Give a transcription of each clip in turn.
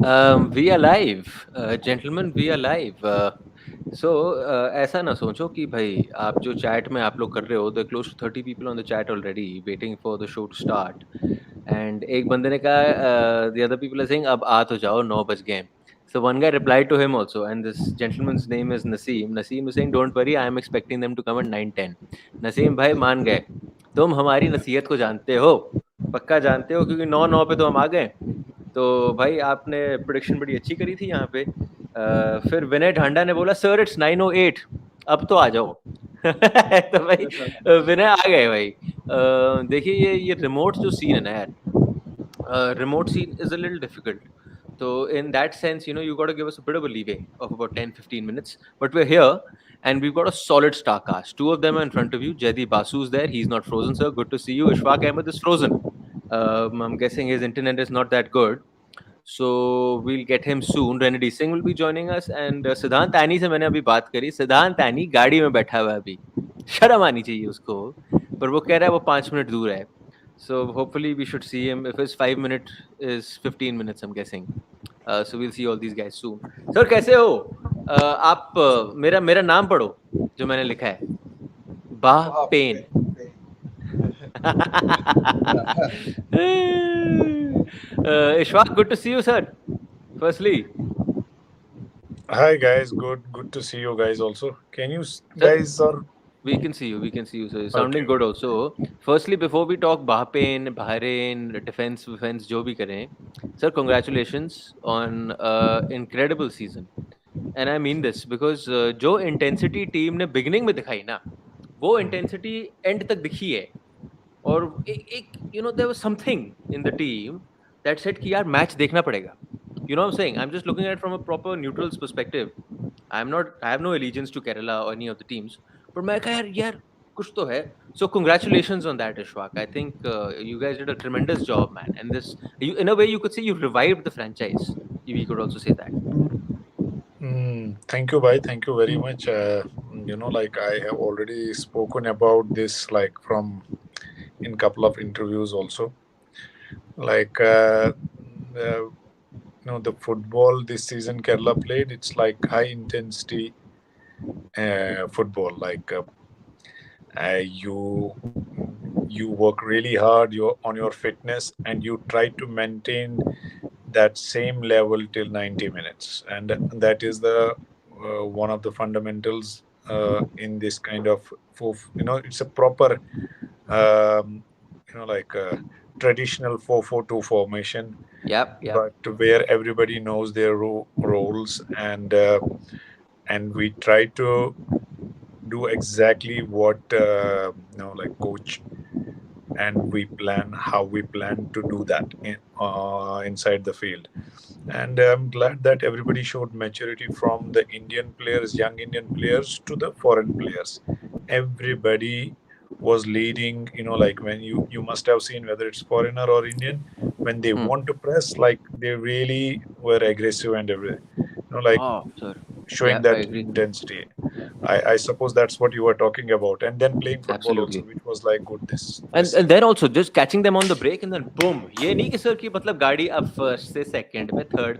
We are live, gentlemen. We are live. So ऐसा ना सोचो कि भाई आप जो चैट में आप लोग कर रहे हो, there are close to 30 people on the chat already waiting for the show to start. And एक बंदे ने कहा, the other people are saying अब आ तो जाओ 9 बज गए. So one guy replied to him also, and this gentleman's name is Naseem. Naseem is saying, don't worry, I am expecting them to come at 9:10. Naseem भाई मान गए, तुम हमारी नसीहत को जानते हो, पक्का जानते हो, क्योंकि 9 पे तो हम आ गए. तो भाई आपने प्रेडिक्शन बड़ी अच्छी करी थी यहाँ पे. फिर विनय ढांडा ने बोला सर इट्स 9:08, अब तो आ जाओ. तो भाई विनय आ गए भाई. देखिए ये रिमोट जो सीन है ना यार, remote scene is a little difficult. So in that sense, you got to give us a bit of a leeway of about 10-15 minutes. But we're here and we've got a solid star cast. Two of them are in front of you. Jaideep Basu's there. He's not frozen, sir. Good to see you. Ishfaq Ahmed is frozen. I'm guessing his internet is not that good. So we'll get him soon. Rennedy Singh will be joining us. And सिद्धांत आनी से मैंने अभी बात करी. सिद्धांत आनी गाड़ी में बैठा हुआ है अभी. शर्म आनी चाहिए उसको. पर वो कह रहा है वो 5 मिनट दूर है. So hopefully we should see him. If his 5 minute is 15 minutes, I'm guessing. So we'll see all these guys soon. Sir, कैसे हो? आप मेरा नाम पढ़ो जो मैंने लिखा है. बाह pen. Ishfaq, good to see you, sir. Firstly. Hi guys, good to see you guys also. Can you guys or we can see you, so you're sounding good also. Firstly, before we talk Bahrain, defense, जो भी करें, sir, congratulations on incredible season. And I mean this because जो intensity team ने beginning में दिखाई ना, वो intensity end तक दिखी है. और there was something in the team that said कि यार match देखना पड़ेगा. You know what I'm saying? I'm just looking at it from a proper neutral's perspective. I have no allegiance to Kerala or any of the teams. But मैं कहा यार कुछ तो है. So congratulations on that, Ishfaq. I think you guys did a tremendous job, man. And in a way, you could say you revived the franchise. We could also say that. Thank you, bhai. Thank you very much. Like I have already spoken about this, like from in couple of interviews also. Like the football this season Kerala played, it's like high intensity football. Like you work really hard on your fitness and you try to maintain that same level till 90 minutes, and that is the one of the fundamentals in this kind of it's a proper like a traditional 4-4-2 formation. Yep. But where everybody knows their roles, and we try to do exactly what like coach, and we plan how we plan to do that inside the field. And I'm glad that everybody showed maturity, from the Indian players, young Indian players, to the foreign players. Everybody was leading, like when you must have seen, whether it's foreigner or Indian, when they want to press, like they really were aggressive and everything, showing that intensity. I suppose that's what you were talking about. And then playing football also, which was like good this and then also just catching them on the break and then boom. ये नहीं कि sir कि मतलब गाड़ी अब first से second में third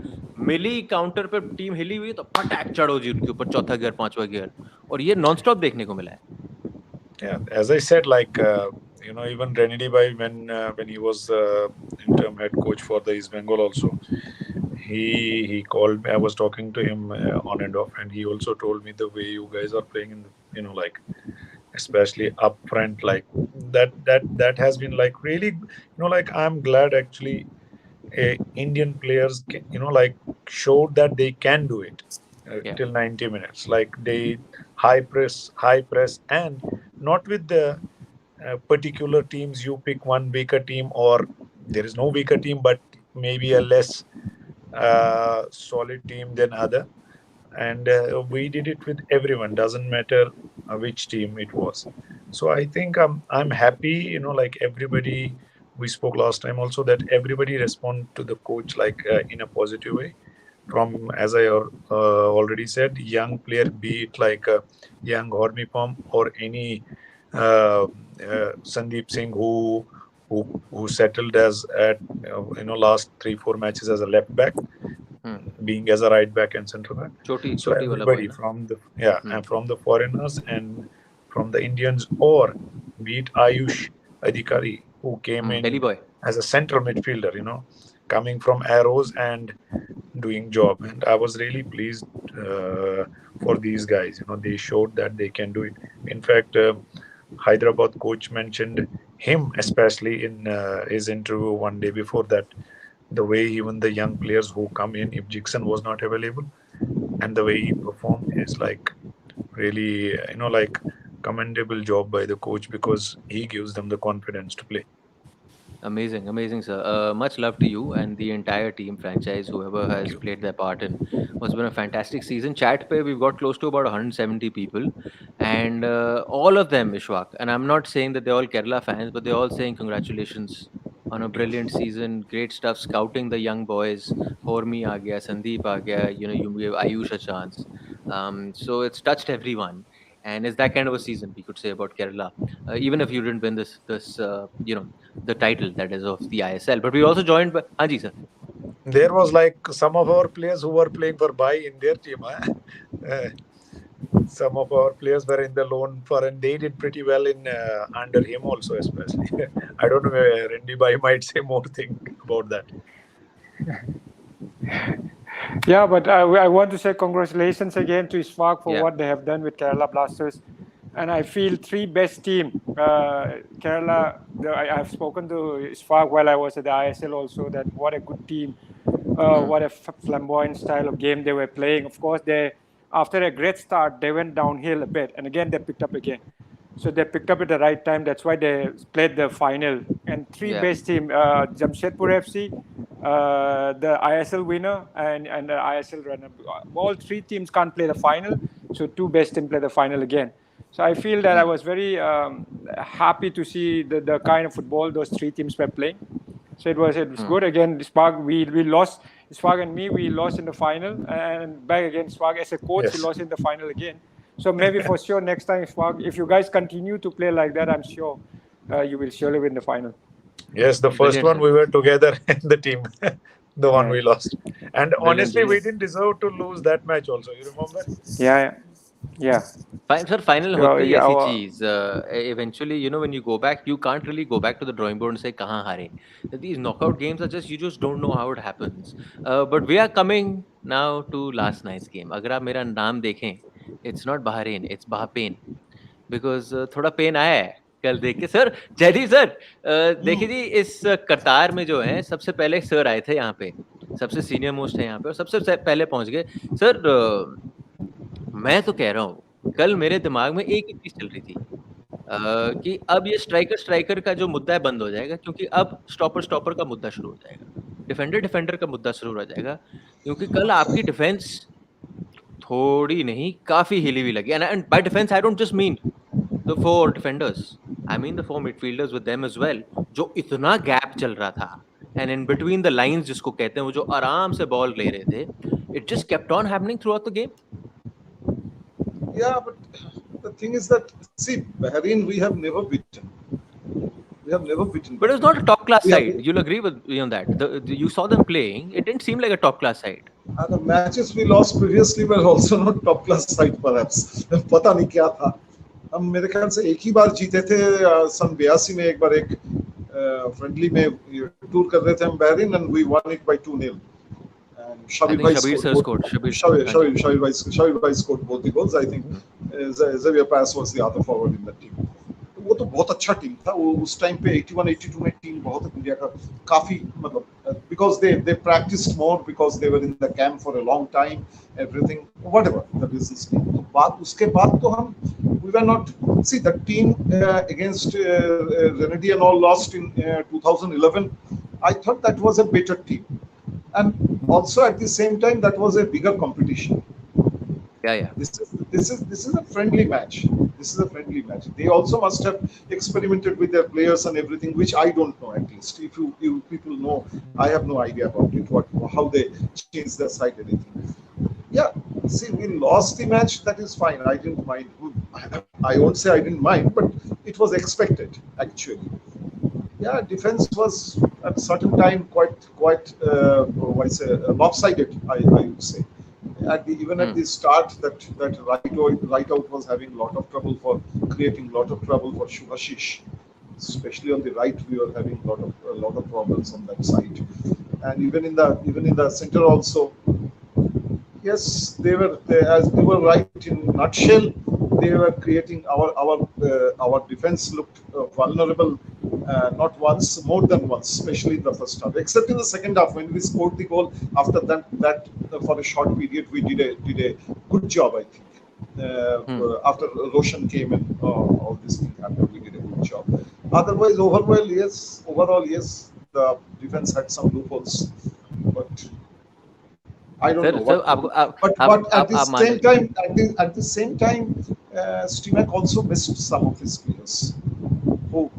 मिली counter पे टीम हिली हुई तो पटाक चढ़ो जी उनके ऊपर, चौथा गियर पांचवा गियर, और ये नॉनस्टॉप देखने को मिला है. Yeah, as I said, like even Rennedy Bhai, when he was interim head coach for the East Bengal also, he called me. I was talking to him on and off, and he also told me the way you guys are playing in like especially up front, like that has been like really, like I'm glad actually Indian players like showed that they can do it till 90 minutes. Like they high press, and not with the particular teams. You pick one weaker team, or there is no weaker team, but maybe a less solid team than other. And we did it with everyone. Doesn't matter which team it was. So I think I'm happy. Like everybody. We spoke last time also that everybody respond to the coach like in a positive way. From, as I already said, young player, be it like young Hormipam or any Sandeep Singh who settled as at last 3-4 matches as a left back. being as a right back and centre back. Choti So Choti wala boy everybody na. from the Hmm. and from the foreigners and from the Indians, or be it Ayush Adhikari, who came Delhi in boy. as a central midfielder, coming from Arrows and doing job. And I was really pleased for these guys. They showed that they can do it. In fact, Hyderabad coach mentioned him especially in his interview one day before that. The way even the young players who come in, if Jixon was not available, and the way he performed is like really, like commendable job by the coach, because he gives them the confidence to play. Amazing, amazing, sir. Much love to you and the entire team franchise, whoever Thank has you. played their part in. It's been a fantastic season. Chat pe, we've got close to about 170 people, and all of them, Ishwak. And I'm not saying that they're all Kerala fans, but they're all saying congratulations on a brilliant season. Great stuff, scouting the young boys. Hormi aa gaya, Sandeep aa gaya. You gave Ayush a chance. So it's touched everyone, and it's that kind of a season we could say about Kerala. Even if you didn't win this, the title that is of the ISL. But we also joined by Hanji sir. There was like some of our players who were playing for Bai in their team. Uh, some of our players were in the loan for, and they did pretty well in under him also, especially. I don't know. Randy Bai might say more thing about that. Yeah, but I want to say congratulations again to Ishfaq for Yeah. what they have done with Kerala Blasters. And I feel three best team. Kerala, I've spoken to Ishfaq while I was at the ISL also, that what a good team, Mm. what a flamboyant style of game they were playing. Of course, after a great start, they went downhill a bit. And again, they picked up again. So they picked up at the right time. That's why they played the final. And three Yeah. best team, Jamshedpur FC, the ISL winner, and the ISL runner. All three teams can't play the final, so two best team play the final again. So I feel that I Mm. was very happy to see the kind of football those three teams were playing. So it was Mm. good. Again, Spark, we lost. Spark and me, we lost in the final, and back again, Spark as a coach, he Yes. lost in the final again. So maybe for sure next time, Spark, if you guys continue to play like that, I'm sure you will surely win the final. Yes, the first Brilliant, one sir. we were together in the team, the one Yeah, we lost. And Brilliant, honestly, we brilliant. didn't deserve to lose that match also. You remember? yeah, yeah. Sir, final So होती है yeah, ऐसी चीज. Eventually, when you go back, you can't really go back to the drawing board and say कहाँ हारे. These knockout games are just, you just don't know how it happens. But we are coming now to last night's game. अगर आप मेरा नाम देखें, it's not Bahrain, it's Bahpain. Because थोड़ा pen आया है कल देख के। सर, जयदीप सर, देखिए जी, इस कतार में जो है सबसे पहले सर आए थे यहाँ पे, सबसे सीनियर मोस्ट है यहाँ पे और सबसे पहले पहुँच गए। सर, मैं तो कह रहा हूँ, कल मेरे दिमाग में एक ही चीज़ चल रही थी, कि अब ये स्ट्राइकर का जो मुद्दा है बंद हो जाएगा, क्योंकि अब स्टॉपर का मुद्दा शुरू हो जाएगा। डिफेंडर का मुद्दा शुरू हो जाएगा, क्योंकि कल आपकी डिफेंस थोड़ी नहीं, काफ़ी हिली हुई लगी। And bye defence I don't just mean the four defenders. I mean the four midfielders with them as well. जो इतना गैप चल रहा था, and in between the lines जिसको कहते हैं, वो जो आराम से बॉल ले रहे थे, it just kept on happening throughout the game. Yeah, but the thing is that, see, Bahrain, we have never beaten. We have never beaten. But it was not a top class We have side. You'll agree with me on that. You saw them playing. It didn't seem like a top class side. the matches we lost previously were also not top class side, perhaps. पता नहीं क्या था. हम मेरे ख्याल से एक ही बार जीते थे सन 82 में, एक बार एक फ्रेंडली में टूर कर रहे थे हम Bahrain, and we won it by 2-0. And Shabir sir scored. Shabir Bhai scored both the goals. I think Xavier Pass was the other forward in that team. वो तो बहुत अच्छा टीम था. वो उस टाइम पे 81-82 में टीम बहुत इंडिया का काफी मतलब because they practiced more, because they were in the camp for a long time, everything whatever the business team. बात उसके बाद तो हम we were not, see, the team against Rennedy and all lost in 2011. I thought that was a better team, and also at the same time that was a bigger competition. Yeah. This is a friendly match. This is a friendly match. They also must have experimented with their players and everything, which I don't know. At least if you people know, I have no idea about it. How they changed their side, anything. Yeah. See, we lost the match. That is fine. I didn't mind. I won't say I didn't mind, but it was expected actually. Yeah, defense was at certain time quite lopsided. I would say. Even at the start, that right out was having a lot of trouble for creating a lot of trouble for Shubhashish, especially on the right. We were having a lot of problems on that side, and even in the center also. Yes, as they were right in a nutshell. They were creating our defense looked vulnerable, not once, more than once, especially in the first half. Except in the second half when we scored the goal. After that for a short period we did a good job, I think. After Roshan came and all this thing happened, we did a good job. Otherwise, overall, yes, the defense had some loopholes, but I don't know what. But at the same time, Stimac also missed some of his players who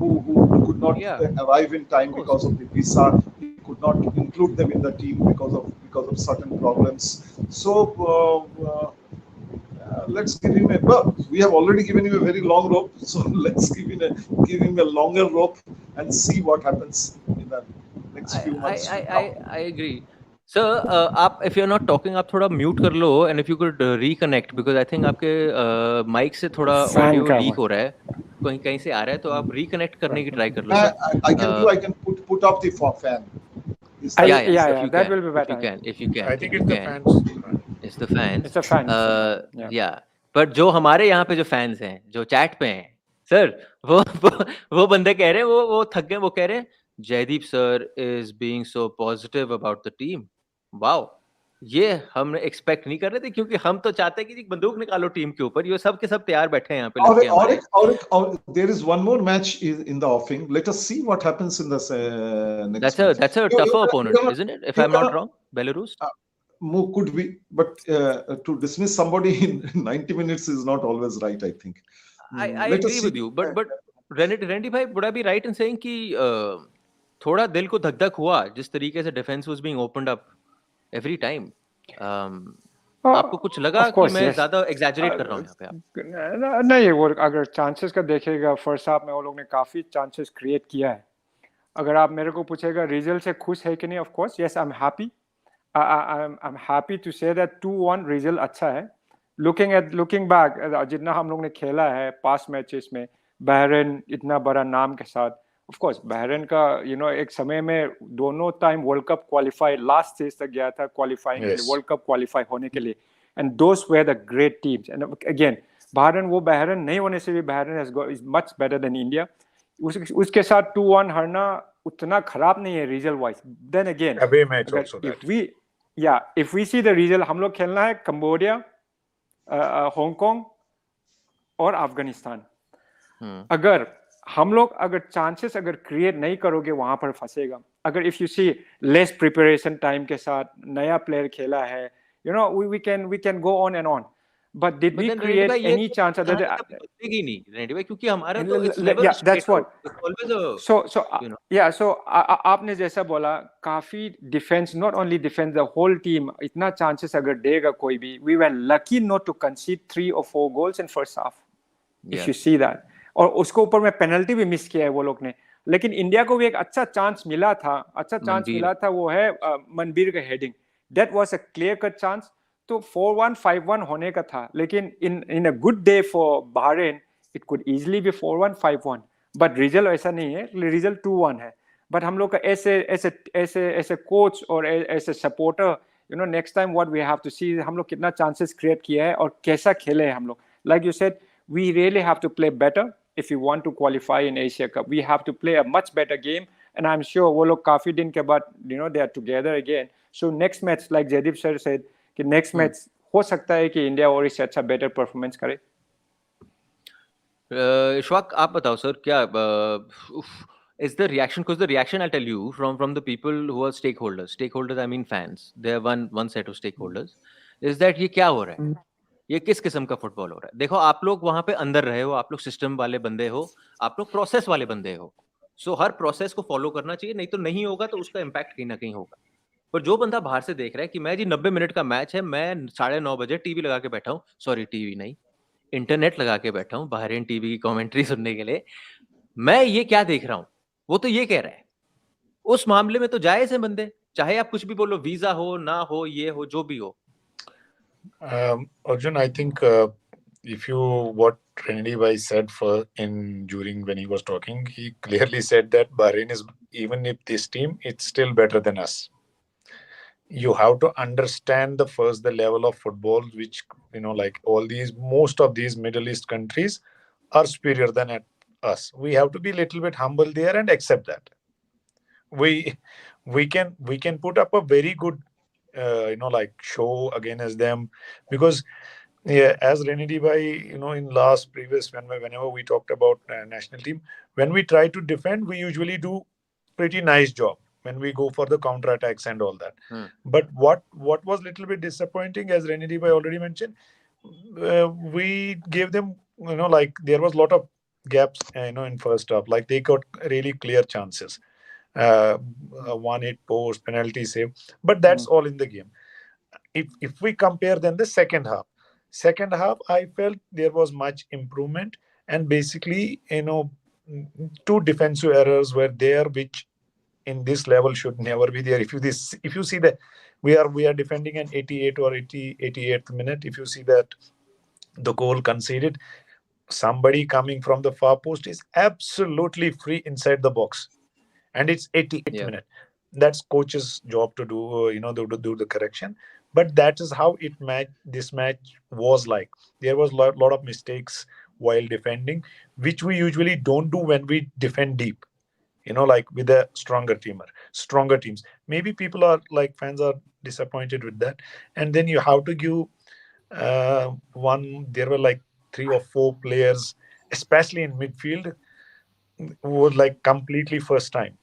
could not arrive in time because of the visa. He could not include them in the team because of certain problems. So let's give him we have already given him a very long rope, so let's give him a longer rope and see what happens in the next few months. I agree. Sir, आप if you're not talking, आप थोड़ा mute कर लो, and if you could reconnect, because I think आपके mic से थोड़ा audio leak हो रहा है, कहीं से आ रहा है, तो आप reconnect करने की try कर लो. I can put up the fan. Yeah, that will be better. If you can. I think it's the fans. It's the fans. It's the fans. Yeah. But जो हमारे यहाँ पे जो fans हैं, जो chat पे हैं, सर, वो बंदे कह रहे हैं, वो थक गए, वो कह रहे हैं, Jaideep sir is being so positive about the team. Wow. ये हम एक्सपेक्ट नहीं कर रहे थे, क्योंकि हम तो चाहते हैं कि बंदूक निकालो टीम के ऊपर. ये सब के सब तैयार बैठे हैं यहाँ पे. और there is one more match in the offing. Let us see what happens in the next match. That's a tougher opponent, isn't it? If I'm not wrong, Belarus. Could be, but to dismiss somebody in 90 minutes is not always right, I think. I agree with you, but Rennedy bhai, would I be right in saying कि थोड़ा दिल को धक-धक हुआ जिस तरीके से defense was being opened up every time? आपको कुछ लगा कि मैं ज़्यादा exaggerate कर रहा हूँ यहाँ पे आप? नहीं, वो अगर chances का देखेगा, first half में वो लोग ने काफी chances create किया है. अगर आप मेरे को पूछेगा result से खुश है कि नहीं, of course, yes, I'm happy. I'm happy to say that 2-1 result अच्छा है. Looking back, जितना हम लोग ने खेला है past matches में, Bahrain इतना बड़ा नाम के साथ, of course, Bahrain का एक समय में दोनों time World Cup qualify last stage तक गया था qualifying के लिए, World Cup qualify होने के लिए, and those were the great teams. And again, Bahrain नहीं होने से भी Bahrain is much better than India. उसके साथ 2-1 हारना उतना खराब नहीं है result wise. Then again, away match also if we see the result, हम लोग खेलना है Cambodia, Hong Kong और अफगानिस्तान. अगर हम लोग चांसेस क्रिएट नहीं करोगे, वहां पर फंसेगा. अगर if you see less preparation time के साथ नया प्लेयर खेला है, we can go on and on, but did we create any chance other than नहीं, क्योंकि हमारा तो that's what so आपने जैसा बोला, काफी defence, not only defense, the whole team इतना चांसेस अगर देगा कोई भी, we were lucky not to concede 3 or 4 goals in first half, if you see that. और उसको ऊपर में पेनल्टी भी मिस किया है वो लोग ने. लेकिन इंडिया को भी एक अच्छा चांस मिला था, वो है मनबीर का heading. That was a clear cut chance. तो 4-1 5-1 होने का था, लेकिन in a good day for Bahrain it could easily be 4-1 5-1, but result ऐसा नहीं है, रिजल्ट 2-1 है. बट हम लोग का ऐसे कोच और ऐसे supporter, next time what we have to see, हम लोग कितना चांसेस क्रिएट किया है और कैसा खेले हैं हम लोग. Like you said, we really have to play better if we want to qualify in Asia Cup. We have to play a much better game, and I'm sure वो लोग काफी दिन के बाद they are together again. So next match, like Jaideep sir said, कि next match हो सकता है कि इंडिया और इससे अच्छा better performance करे. इशफाक, आप बताओ सर, क्या is the reaction? Because the reaction, I'll tell you, from the people who are stakeholders, I mean fans, they are one set of stakeholders, is that ये क्या हो रहा है, ये किस किस्म का फुटबॉल हो रहा है. देखो, आप लोग वहां पे अंदर रहे हो, आप लोग सिस्टम वाले बंदे हो, आप लोग प्रोसेस वाले बंदे हो. सो हर प्रोसेस को फॉलो करना चाहिए, नहीं तो नहीं होगा तो उसका इम्पैक्ट कहीं ना कहीं होगा. पर जो बंदा बाहर से देख रहा है कि मैं जी 90 मिनट का मैच है, मैं 9:30 बजे टीवी लगा के बैठा हूँ, सॉरी टीवी नहीं, इंटरनेट लगा के बैठा हूँ बहरीन टीवी की कमेंट्री सुनने के लिए, मैं ये क्या देख रहा हूँ. वो तो ये कह रहा है। उस मामले में तो जायज है बंदे, चाहे आप कुछ भी बोलो, वीजा हो ना हो, ये हो जो भी हो। Arjun, I think if you what Rennedy Bhai said for in during when he was talking, he clearly said that Bahrain is, even if this team, it's still better than us. You have to understand the level of football, which like all these most of these Middle East countries are superior than at us. We have to be a little bit humble there and accept that. We we can put up a very good like show against them, because yeah, as Rennedy Bhai, in last previous whenever we talked about national team, when we try to defend, we usually do pretty nice job when we go for the counter attacks and all that. But what was little bit disappointing, as Rennedy Bhai already mentioned, we gave them, like there was a lot of gaps, in first half. Like they got really clear chances, uh, one hit post, penalty save, but that's all in the game. If we compare then the second half I felt there was much improvement, and basically two defensive errors were there, which in this level should never be there. If you see that we are defending an 88 or 88th minute, if you see that the goal conceded, somebody coming from the far post is absolutely free inside the box, and it's 88th Yeah. minute. That's coach's job to do, do the correction. But that is how this match was like. There was lot of mistakes while defending, which we usually don't do when we defend deep, like with a stronger teams. Maybe people are like fans are disappointed with that. And then you have to give one there were like three or four players, especially in midfield, who were like completely first time.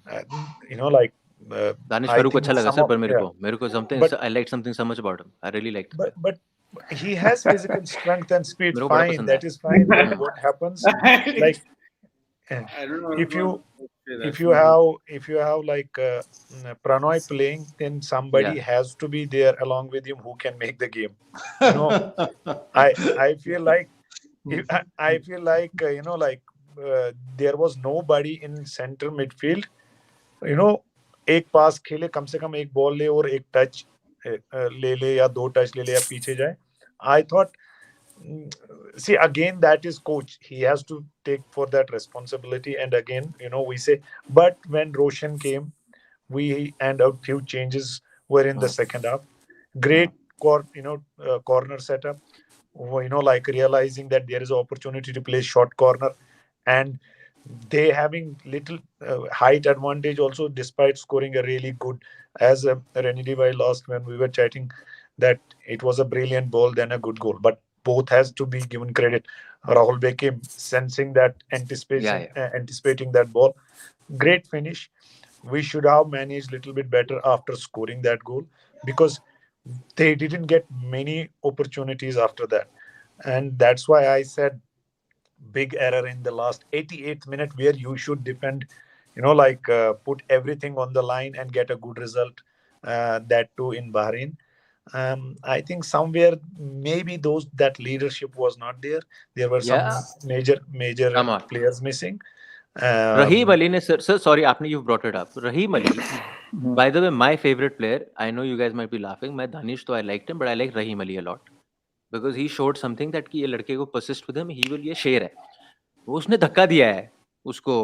uh, like Danish I Farooq think अच्छा लगा some sir, of पर मेरे yeah, को मेरे को something but I liked something so much about him. I really liked the player. but he has physical strength and speed. मेरे को बड़ा Fine, पसंद that है. is fine. But what happens, like eh, I don't know if you that. if you have like Pranoy playing, then somebody Yeah. has to be there along with him who can make the game. You know, I feel like I feel like like there was nobody in center midfield. एक पास खेले, कम से कम एक ball ले और एक touch ले ले या दो टच ले ले या पीछे जाए. I thought, see, again, that is coach. He has to take for that responsibility. And again, we say, but when Roshan came, we and a few changes were in the second half. Great corner setup. Like realizing that there is an opportunity to play short corner, and they having little height advantage also, despite scoring a really good, as Rennedy Bhai lost when we were chatting, that it was a brilliant ball then a good goal, but both has to be given credit. Rahul became sensing that anticipation, Yeah. anticipating that ball. Great finish. We should have managed little bit better after scoring that goal, because they didn't get many opportunities after that. And that's why I said big error in the last 88th minute, where you should defend, like put everything on the line and get a good result, that too in Bahrain. I think somewhere maybe that leadership was not there. There were some Yeah. major Come on. players missing. Raheem Ali ने sir sorry आपने you've brought it up. Raheem Ali, by the way, my favorite player. I know you guys might be laughing. मैं दानिश तो I liked him, but I like Raheem Ali a lot because he showed something that कि ये लड़के को persist with him. He will, ये शेर है. वो उसने धक्का दिया है उसको,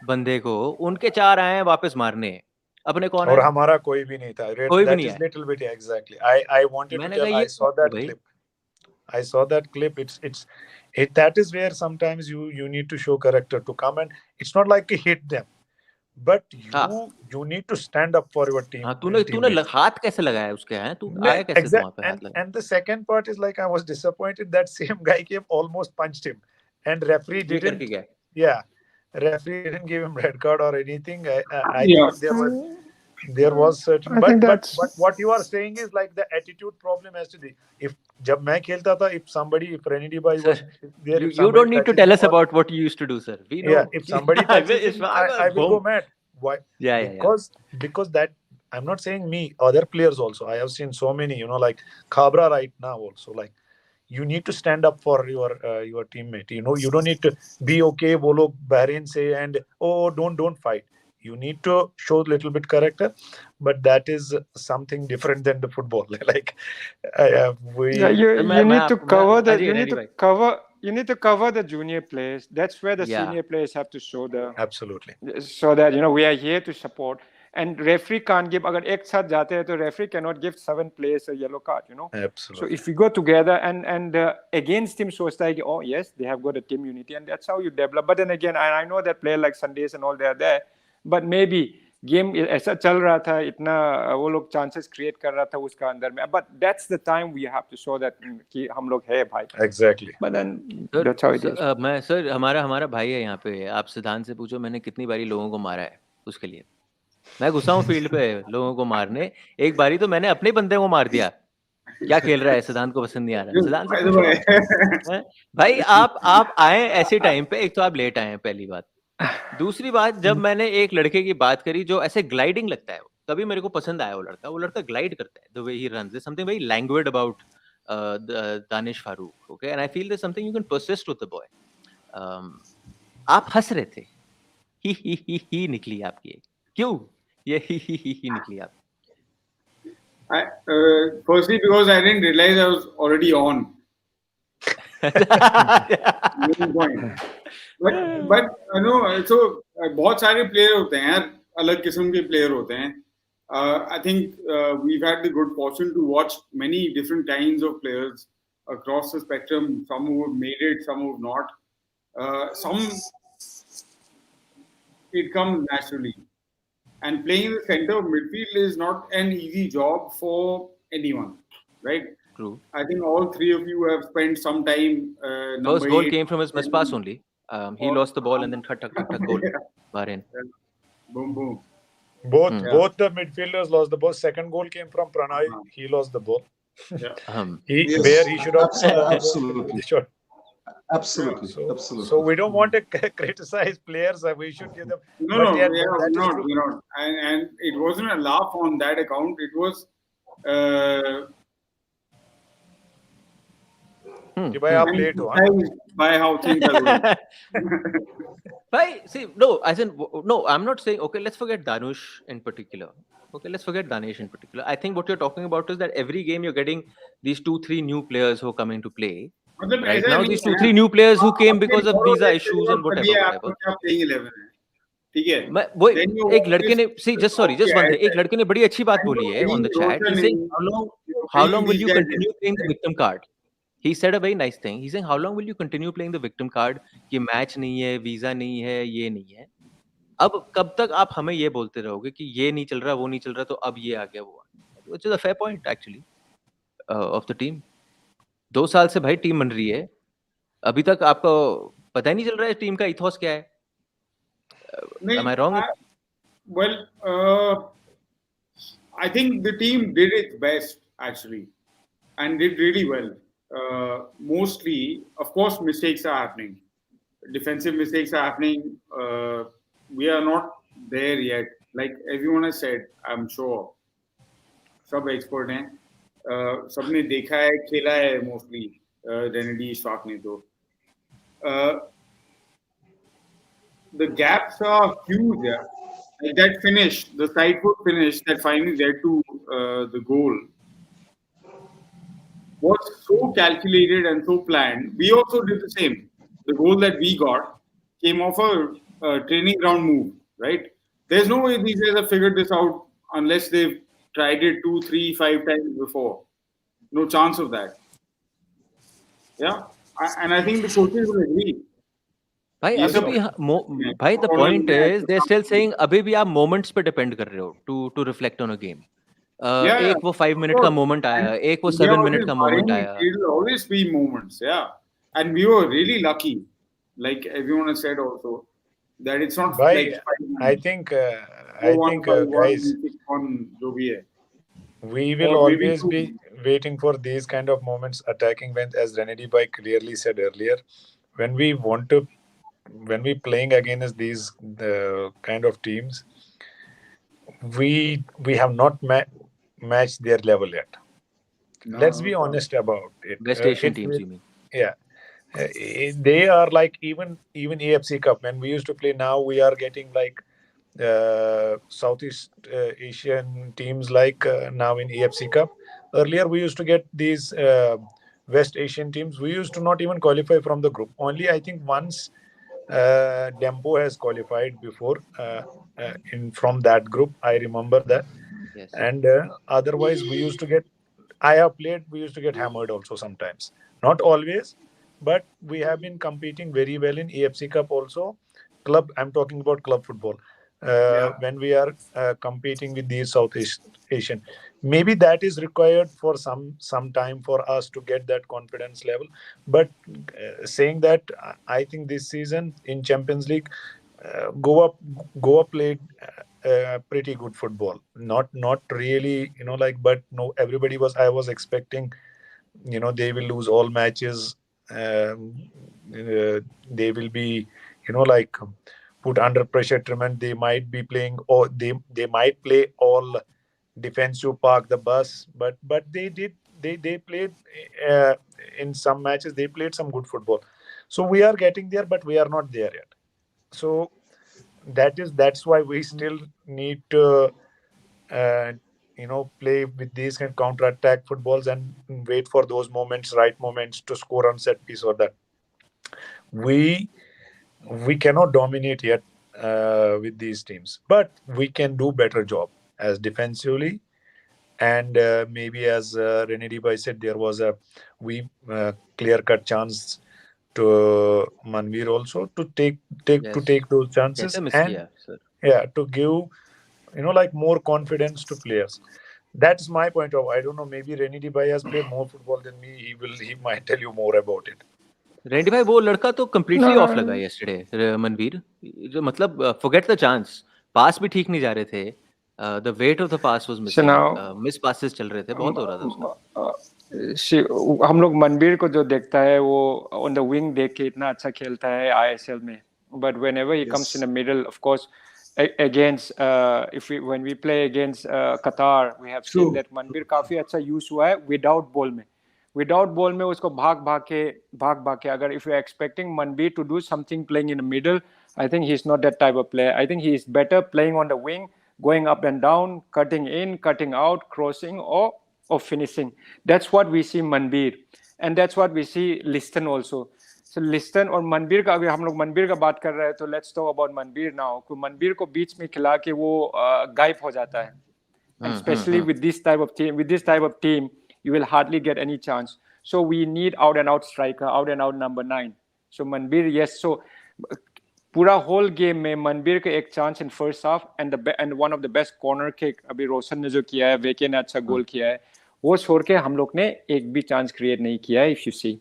बंदे को. उनके चार आए हैं वापस मारने. अपने कौन और है? हमारा कोई भी नहीं था. कोई भी That नहीं is है. little bit exactly. I wanted to मैंने tell. कहा ये भाई. I saw that clip. That is where sometimes you need to show character to come, and it's not like you hit them, but हाँ. you need to stand up for your team. हाँ तूने teammates. हाथ कैसे लगाया उसके हैं? तू आया कैसे Exact. वहाँ पे हाथ लगा? And the second part is like I was disappointed that same guy came almost punched him, and referee ये करके didn't. गया. Yeah, referee didn't give him red card or anything. I Yeah. thought there was certain, I but think but that's but what you are saying is like the attitude problem has to be. If जब मैं खेलता था, if Rennedy Bhai Sir, was there, if you somebody don't need to touches tell him us or, about what you used to do, sir. We know. yeah, if somebody touches him, Ishfaq, I will go boom. mad. Why? Yeah. Because that, I'm not saying me, other players also. I have seen so many, like Khabra right now also. Like you need to stand up for your teammate. You don't need to be okay. वो लोग Bahrain say and don't fight. You need to show a little bit character, but that is something different than the football. Like Yeah, we. you need to cover the जी ready भाई you need to cover the junior players. That's where the Yeah. senior players have to show Absolutely. so that we are here to support. And referee can't give. अगर एक साथ जाते हैं तो referee cannot give 7 players a yellow card. So Absolutely. if we go together and against team सोचता है कि oh yes they have got a team unity and that's how you develop. But then again I know that player like Sundays and all they are there, but maybe game ऐसा चल रहा था इतना वो लोग चांसेस क्रिएट कर रहा था उसका अंदर में. But that's the time we have to show that कि हम लोग है भाई. Exactly. But then that's how it is. मैं सर हमारा भाई है यहाँ पे. आप सिद्धांत से पूछो मैंने कितनी बारी लोगों को मारा है उसके लिए. मैं घुसा हूँ फील्ड पे लोगों को मारने. एक बारी तो मैंने अपने बंदे को मार दिया. क्या खेल रहा है सिद्धांत को पसंद नहीं आ रहा. सिद्धांत से पूछो भाई आप आए ऐसे टाइम पे. एक तो आप लेट आए हैं पहली बात. दूसरी बात जब मैंने एक लड़के की बात करी जो ऐसे ग्लाइडिंग लगता है तभी मेरे को पसंद आया. वो लड़का ग्लाइड करता है. The way he runs is something very languid about Danish Farooq. Okay and I feel there something you can persist with the boy. आप हंस रहे थे. ही निकली आपकी. क्यों ये ही निकली आप. Firstly, because I didn't realize I was already on. Main point. But so बहुत सारे प्लेयर होते हैं यार. अलग किस्म के प्लेयर होते हैं. I think we've had the good fortune to watch many different kinds of players across the spectrum. Some who have made it, some who have not. Some it comes naturally. And playing in the center of midfield is not an easy job for anyone, right? True. I think all three of you have spent some time. First goal came from his miss pass only. He lost the ball and then cut goal. Bahrain. Boom boom. Both the midfielders lost the ball. Second goal came from Pranay. He lost the ball. Yeah. Where he should have Absolutely. Sure. Absolutely. So we don't want to criticize players. We should give them. No, we're not. And it wasn't a laugh on that account. It was. By how things are going. Right. See, no, I'm not saying, okay, let's forget Danush in particular. Okay, let's forget Danish in particular. I think what you're talking about is that every game you're getting these 2-3 new players who come into play. Right now, these 2-3 new players who came because of visa issues and whatever. ठीक है. वो एक लड़के ने just one thing. एक लड़के ने बड़ी अच्छी बात बोली है on the chat. He's saying, how long will you continue playing the victim card? He said a very nice thing. He's saying, how long will you continue playing the victim card? कि match नहीं है, visa नहीं है, ये नहीं है. अब कब तक आप हमें ये बोलते रहोगे कि ये नहीं चल रहा, वो नहीं चल रहा, तो अब ये आ गया, वो आ गया. Which is a fair point actually of the team. 2 साल से भाई टीम बन रही है. अभी तक आपको पता ही नहीं चल रहा है टीम का इथोस क्या है. Am I wrong? Well, I think the team did its best actually, and did really well. Mostly, of course, mistakes are happening. Defensive mistakes are happening. We are not there yet. Like everyone has said, I'm sure. सब expert हैं. सबने देखा है, खेला है mostly. Rennedy Ishfaq ने तो. The gaps are huge. Yeah. Like that finish, the side foot finish that finally led to the goal was so calculated and so planned. We also did the same. The goal that we got came off a training ground move, right? There's no way these guys have figured this out unless they've tried it 2, 3, 5 times before. No chance of that. Yeah, and I think the coaches will agree. भाई अभी भी भाई the point is they're still saying अभी भी आप moments पे depend कर रहे हो to reflect on a game. एक वो 5 minute का moment आया, एक वो 7 minute का moment आया. It will always be moments, yeah. And we were really lucky, like everyone has said also, that it's not like I think guys, we will always be waiting for these kind of moments, attacking when, as Rennedy Bhai clearly said earlier, when we playing against these kind of teams, we have not matched their level yet. let's be No problem. honest about it. West Asian It's teams, you mean? yeah. They are like even AFC Cup when we used to play. Now we are getting like Southeast Asian teams like now in AFC Cup. Earlier we used to get these West Asian teams. We used to not even qualify from the group. Only I think once Dempo has qualified before in from that group. I remember that, Yes. and otherwise we used to get. I have played. We used to get hammered also sometimes. Not always, but we have been competing very well in AFC Cup also. Club. I'm talking about club football. Yeah. When we are competing with these Southeast Asian, maybe that is required for some time for us to get that confidence level. But saying that, I think this season in Champions League, Goa played pretty good football. Not really, like, but no, everybody was. I was expecting, they will lose all matches. They will be, like, put under pressure treatment. They might be playing, or they might play all defensive, park the bus. But they played uh, in some matches. They played some good football. So we are getting there, but we are not there yet. So that's why we still need to uh, play with these kind of counter attack footballs and wait for those moments, right moments to score on set piece, or that we we cannot dominate yet with these teams, but we can do better job as defensively. And maybe as Rennedy Bhai said, there was a we clear cut chance to Manveer also to Yes. take those कैसे chances, miss and किया sir? yeah, to give like more confidence to players. That's my point of. I don't know. Maybe Rennedy Bhai has played more football than me. He might tell you more about it. रेंडी भाई वो लड़का तो No, completely off लगा yesterday, Manveer. जो मतलब forget the chance, पास भी ठीक नहीं जा रहे थे, the weight of the pass was so missing, now miss passes चल रहे थे, बहुत हो रहा था उसका। हम लोग मनबीर को जो देखता है वो ऑन द विंग देख के इतना अच्छा खेलता है आईएसएल में, but whenever he comes in the middle, of course, against if we when we play against Qatar, we have seen that Manbir काफी अच्छा यूज हुआ है विदाउट बॉल में। विदाउट बॉल में उसको भाग भाग के अगर if you are expecting Manbir to do something playing in the middle, I think he's not that type of player. I think he is better playing on the wing, going up and down, cutting in, cutting out, crossing, or finishing. That's what we see Manbir, and that's what we see Liston also. So Liston और मनबीर का, अगर हम लोग मनबीर का बात कर रहे हैं तो let's talk about Manbir now. Manbir को बीच में खिला के वो गायब हो जाता है, and especially with this type of team, you will hardly get any chance. So we need out and out striker, out and out number 9. So Manbir, yes. So पूरा whole game में मनबीर का एक chance in first half, and one of the best corner kick अभी रोशन ने जो किया है, वेके ने अच्छा गोल किया है, वो छोड़ के हम लोग ने एक भी चांस क्रिएट नहीं किया है, if you see.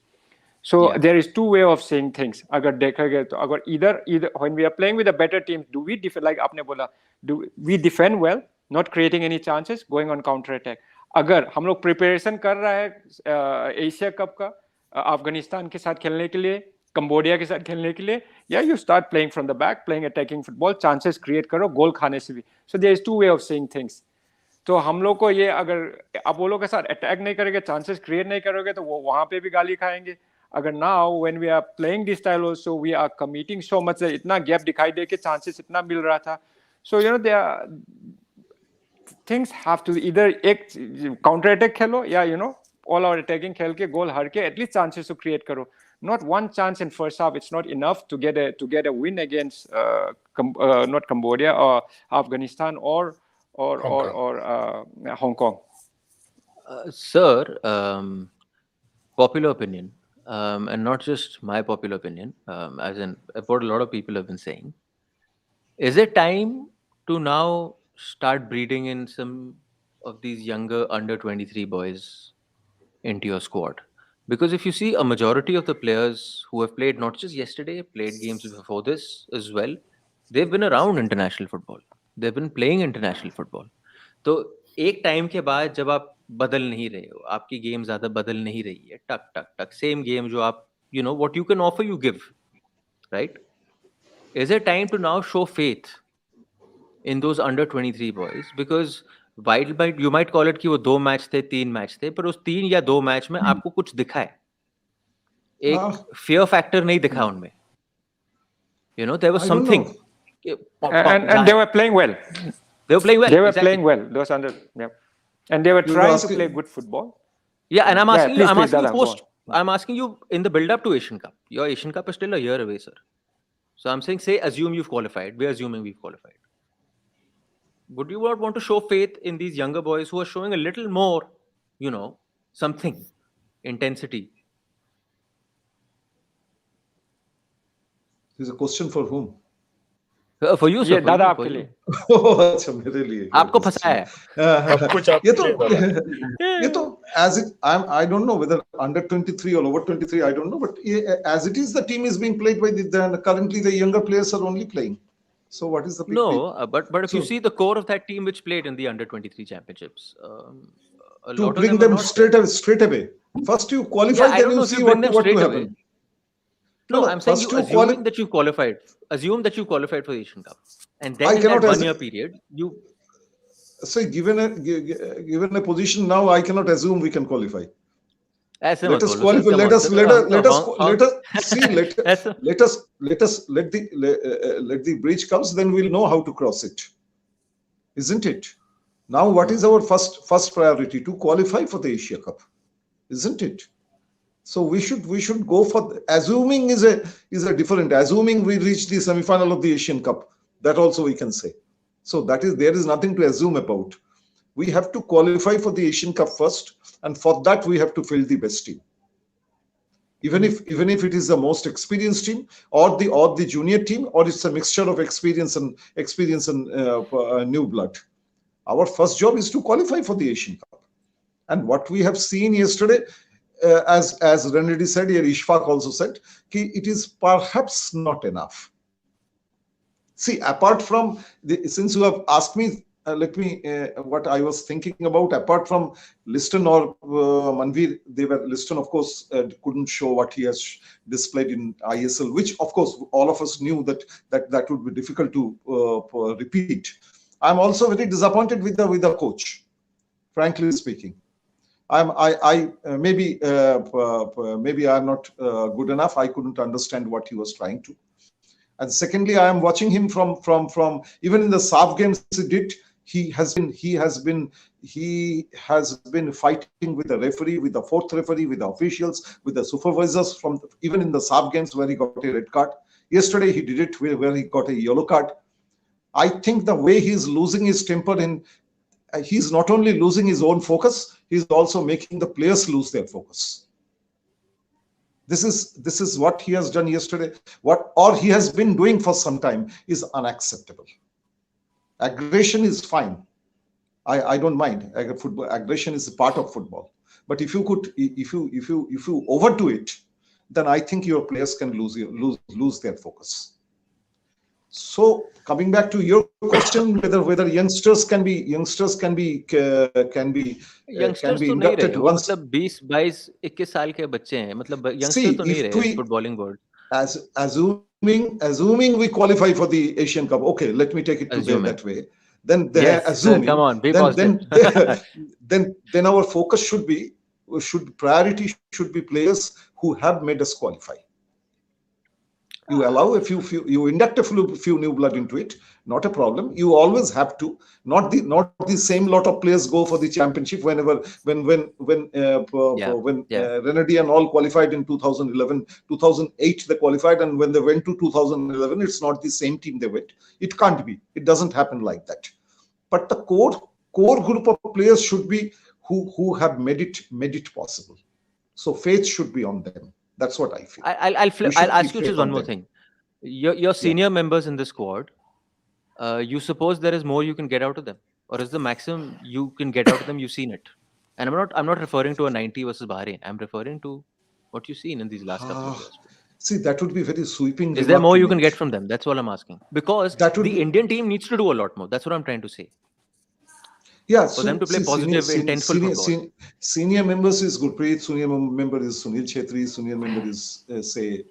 So there is two way of saying things. अगर देखोगे तो अगर either when we are playing with a better team, do we defend, like आपने बोला, do we defend well, not creating any chances, going on counter attack. अगर हम लोग preparation कर रहा है एशिया कप का अफगानिस्तान के साथ खेलने के लिए, कंबोडिया के साथ खेलने के लिए, या you start playing from the back, playing attacking football, chances create करो गोल खाने से भी. So there is two way of saying things. तो हम लोग को ये, अगर आप वो लोग के साथ अटैक नहीं करोगे, चांसेस क्रिएट नहीं करोगे, तो वो वहां पे भी गाली खाएंगे. अगर now when we are playing this style also, we are committing so much, इतना गैप दिखाई दे के चांसेस इतना मिल रहा था. So you know they are things have to either एक counter attack खेलो, या you know all out attacking खेल के गोल हर के at least chances to create करो. Not one chance in first half. It's not enough to get a win against not Cambodia or Afghanistan or Hong Kong. Sir, popular opinion, and not just my popular opinion, as in what a lot of people have been saying, is it time to now start breeding in some of these younger under 23 boys into your squad? Because if you see, a majority of the players who have played, not just yesterday, played games before this as well, they've been around international football. They've been playing international football. तो एक time के बाद जब आप बदल नहीं रहे हो, आपकी गेम ज्यादा बदल नहीं रही है, टक टक टक सेम गेम जो आप, you know, what you can offer you give, right? Is it time to now show faith in those under 23 boys? Because wild bite you might call it कि वो 2 मैच थे 3 मैच थे, पर उस 3 या 2 match में आपको कुछ दिखा है, एक फियर फैक्टर नहीं दिखा उनमें, you know, there was I don't something. know. And they were playing well. They were playing well. They were exactly. playing well. Those under, yeah. And they were You were trying to asking- play good football. Yeah, and I'm Yeah, asking please, you, I'm please, asking you Dada, go post, I'm asking you in the build up to Asian Cup. Your Asian Cup is still a year away, sir. So I'm saying, say, assume you've qualified. We're assuming we've qualified. Would you not want to show faith in these younger boys who are showing a little more, you know, something, intensity? This is a question for whom? For you, sir. ये for दादा you, आपके for you. लिए. अच्छा मेरे लिए आपको फंसाया है. सब कुछ ये आपके तो लिए दादा। ये तो as it I don't know whether under 23 or over 23 I don't know, but as it is the team is being played by currently the younger players are only playing. So what is the big deal? No, but if you So- see the core of that team which played in the under 23 championships, a to lot bring of them them are not straight away. First you qualify, Yeah, I then don't know you if see you bring what them to straight happen. away. No, I'm saying first you you assuming that you qualified. Assume that you qualified for the Asian Cup, and then I in cannot that assume- 1 year period, you So given a position now, I cannot assume we can qualify. ऐसे Let मत us बोलो, qualify. sir, come on, sir. Let the bridge comes, then we'll know how to cross it, isn't it? Now, what is our first priority? To qualify for the Asia Cup, isn't it? So we should go for assuming is a different. Assuming we reach the semi-final of the Asian Cup, that also we can say. So there is nothing to assume about. We have to qualify for the Asian Cup first, and for that we have to field the best team. Even if it is the most experienced team, or the junior team, or it's a mixture of experience and new blood. Our first job is to qualify for the Asian Cup. And what we have seen yesterday, as Rennedy said, here Ishfaq also said, it is perhaps not enough. See, apart from since you have asked me, let me what I was thinking about. Apart from Liston or Manveer, Liston, of course, couldn't show what he has displayed in ISL, which of course all of us knew that would be difficult to repeat. I'm also very disappointed with the coach, frankly speaking. Maybe I'm not good enough. I couldn't understand what he was trying to. And secondly, I am watching him from even in the SAF games he has been fighting with the referee, with the fourth referee, with the officials, with the supervisors even in the SAF games where he got a red card. Yesterday he did it where he got a yellow card. I think the way he's losing his temper he's not only losing his own focus, he's also making the players lose their focus. This is what he has done yesterday. Or he has been doing for some time is unacceptable. Aggression is fine. I don't mind. Aggression is a part of football. But if you overdo it, then I think your players can lose their focus. So coming back to your question, whether youngsters can be youngsters inducted once. मतलब 20, 22, 21 साल के बच्चे हैं, मतलब youngsters तो नहीं रहे footballing board. Assuming we qualify for the Asian Cup, okay, let me take it to that way. Then assuming, come on, be positive. Then our focus priority should be players who have made us qualify. You allow you induct a few new blood into it, not a problem. You always have to. Not the same lot of players go for the championship when Rennedy and all qualified in 2011, 2008 they qualified, and when they went to 2011, it's not the same team they went. It can't be. It doesn't happen like that. But the core group of players should be who have made it possible. So faith should be on them. That's what I feel. I'll ask you just one more thing. Your senior members in the squad, you suppose there is more you can get out of them, or is the maximum you can get out of them? You've seen it, and I'm not referring to a 90 versus Bahrain. I'm referring to what you've seen in these last couple of years. See, that would be very sweeping. Is there more you can get from them? That's all I'm asking. Because the Indian team needs to do a lot more. That's what I'm trying to say. Yeah, for them to play positive, intentful football. Senior members is Gurpreet, senior member is Sunil Chhetri, senior member is Sandesh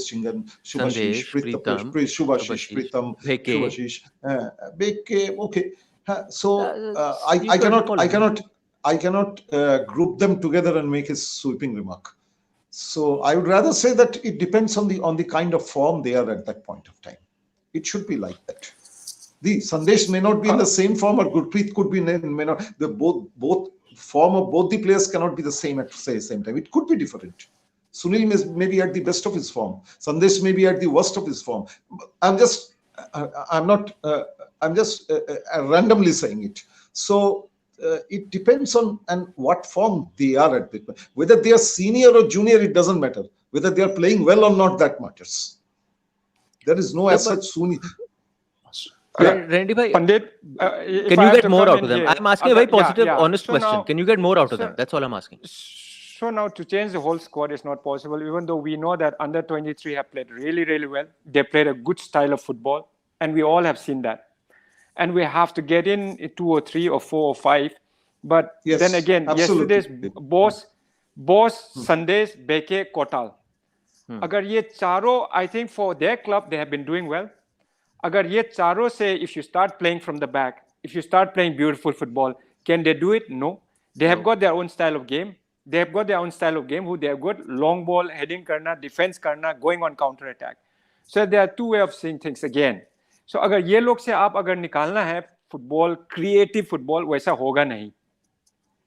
Chingan, Shubhashish, Pritam, Shubhashish, Pritam, Shubhashish, Beke, okay. So you could call it. I cannot group them together and make a sweeping remark. So I would rather say that it depends on the kind of form they are at that point of time. It should be like that. The Sandesh may not be in the same form, or Gurpreet could be may not. The both form of both the players cannot be the same at say same time. It could be different. Sunil may be at the best of his form. Sandesh may be at the worst of his form. I'm just randomly saying it. So it depends on and what form they are at. Whether they are senior or junior, it doesn't matter. Whether they are playing well or not, that matters. There is no as such Sunil. Rennedy bhai, Pandit, can you get more out of them? I'm asking a very positive, honest So question. now- Can you get more out of so- them? That's all I'm asking. So now to change the whole squad is not possible, even though we know that under 23 have played really, really well. They played a good style of football, and we all have seen that. And we have to get in 2 or 3 or 4 or 5. But Yes, then again, absolutely. yesterday's boss, Sundays, Beke, Kotal. Agar ye charo, I think for their club, they have been doing well. Agar ye charo say, if you start playing from the back, if you start playing beautiful football, can they do it? No. They have got their own style of game. They have got their own style of game. Who they have got long ball, heading karna, defense karna, going on counter attack. So there are two ways of seeing things again. So agar ye log se aap agar nikalna hai football, creative football, वैसा होगा नहीं.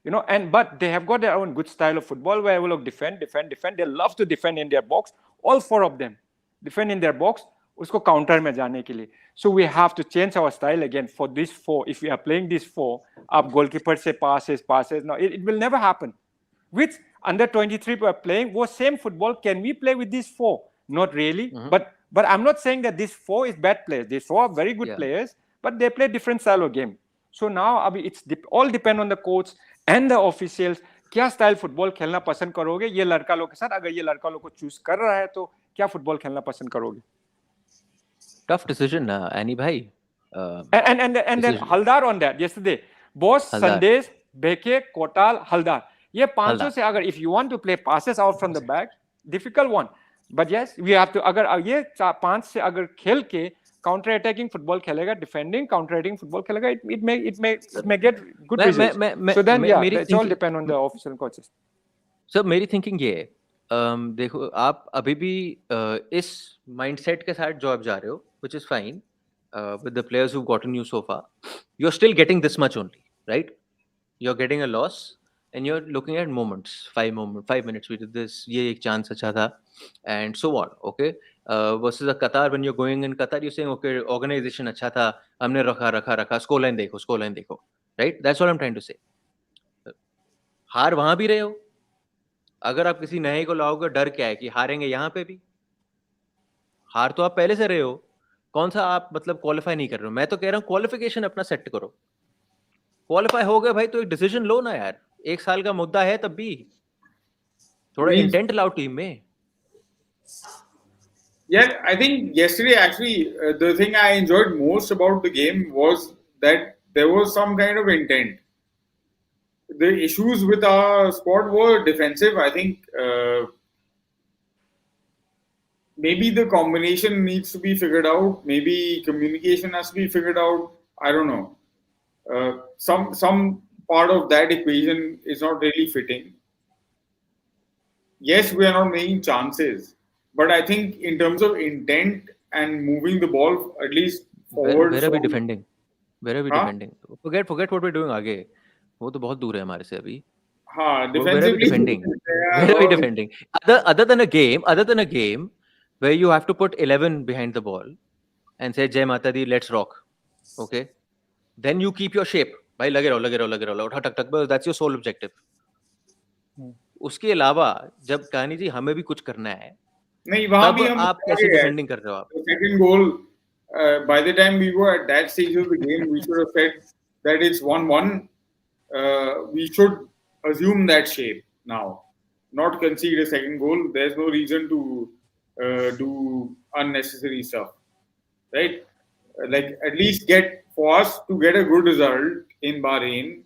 You know, but they have got their own good style of football where they defend. They love to defend in their box. All 4 of them defend in their box. Usko counter में जाने के लिए. So we have to change our style again for this 4. If we are playing this 4, आप goalkeeper से passes. No, it will never happen. Which under 23 we are playing, वो same football. Can we play with these 4? Not really. But I'm not saying that these 4 is bad players. These 4 are very good players, but they play different style of game. So now it's all depend on the coach and the officials. क्या style football खेलना पसंद करोगे ये लड़का लोग के साथ? अगर ये लड़का लोग को चूज कर रहा है तो क्या फुटबॉल खेलना पसंद करोगे? Tough decision, Annie bhai. And then Haldar on that yesterday. Boss, Sandesh, Beke, Kotal, Haldar. ये 500 से अगर if you want to play passes out from the back, difficult one. But yes, we have to अगर ये 5 से अगर खेल के counter attacking football खेलेगा, defending counter attacking football खेलेगा, it may get good results. So then it's all depend on the official coaches. So मेरी thinking ये है, देखो आप अभी भी इस mindset के साथ जो आप जा रहे हो, which is fine, with the players who've gotten you so far, you're still getting this much only, right? You're getting a loss and you're looking at moments, 5 minutes we did this, ये एक chance अच्छा था, and so on, okay? Versus a Qatar, when you're going in Qatar, you're saying, okay, organization अच्छा था, हमने रखा, scoreline देखो, right? That's what I'm trying to say. हार वहाँ भी रहे हो, अगर आप किसी नए को लाओगे, डर क्या है कि हारेंगे यहाँ पे भी? हार तो आप पहले से रहे हो, कौन सा आप मतलब क्वालिफाई नहीं कर रहे हो? मैं तो कह रहा हूँ क्वालिफिकेशन अपना सेट करो, क्वालिफाई हो गए भाई तो एक डिसीजन लो ना यार, 1 साल का मुद्दा है तब भी थोड़ा इंटेंट लाओ टीम में. Yeah, I think yesterday actually the thing I enjoyed most about the game was that there was some kind of intent. The issues with our squad were defensive. I think maybe the combination needs to be figured out. Maybe communication has to be figured out. I don't know. Some part of that equation is not really fitting. Yes, we are not making chances, but I think in terms of intent and moving the ball at least forward. Where are we defending? Defending? Forget what we're doing आगे. वो तो बहुत दूर है हमारे से अभी. हाँ, defensively. Where are we defending? Other than a game where you have to put 11 behind the ball and say Jai Mata Di, let's rock. Okay? Then you keep your shape. भाई लगे रहो उठा टक that's your sole objective. उसके अलावा जब कहानी जी हमें भी कुछ करना है, नहीं वहाँ भी हम आप कैसे डिफेंडिंग कर रहे हो आप? Second goal, by the time we were at that stage of the game, we should have said that it's 1-1. We should assume that shape now, not concede a second goal. There's no reason to do unnecessary stuff, right? Like at least for us to get a good result in Bahrain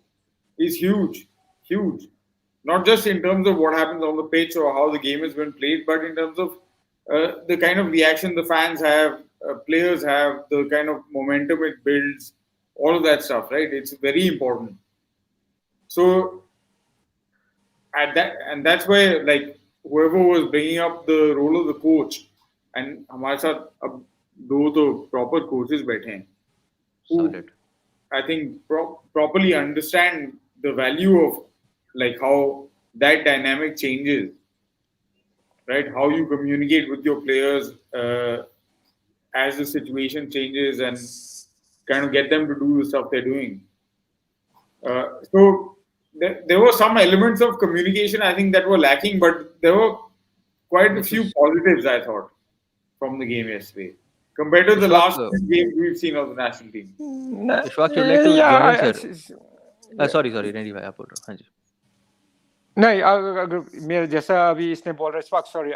is huge. Not just in terms of what happens on the pitch or how the game has been played, but in terms of the kind of reaction the fans have, players have, the kind of momentum it builds. all of that stuff, right? It's very important. So and that's why, like, whoever was bringing up the role of the coach, and हमारे साथ अब दो तो proper coaches बैठे हैं who Solid. I think properly understand the value of, like, how that dynamic changes, right? How you communicate with your players as the situation changes and kind of get them to do the stuff they're doing. So there were some elements of communication, I think, that were lacking, but there were quite a few positives, I thought, from the game yesterday compared to the Ishfaq, last games we've seen of the national team. Ishfaq, you'd like to join in, sir? yeah, sorry ready भाई आप बोल रहे हो. हाँ जी. नहीं अगर मेरे जैसा अभी इसने बोल रहा है sorry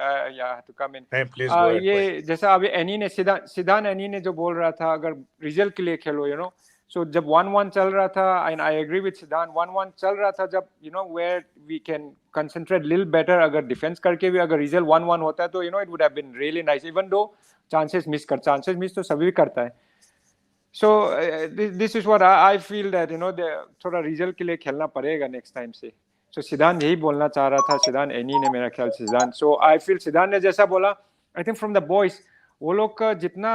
to come in please go ahead, ये जैसा अभी एनी ने सिद्धांत एनी ने जो बोल रहा था, अगर रिजल्ट के लिए खेलो, यू नो, सो जब 1-1 चल रहा था, एंड आई एग्री विद सिद्धांत, 1-1 चल रहा था, जब you know where we can concentrate little better, अगर डिफेंस करके भी अगर रिजल्ट 1-1 होता है तो you know it would have been really nice, even though chances miss तो सभी करता है. So this is what I feel that, you know, थोड़ा रिजल्ट के लिए खेलना पड़ेगा नेक्स्ट टाइम से. सो सिद्धांत यही बोलना चाह रहा था, सिद्धांत एनी ने, मेरा ख्याल सिद्धांत. सो आई फील सिद्धांत ने जैसा बोला, I think from the boys वो लोग का जितना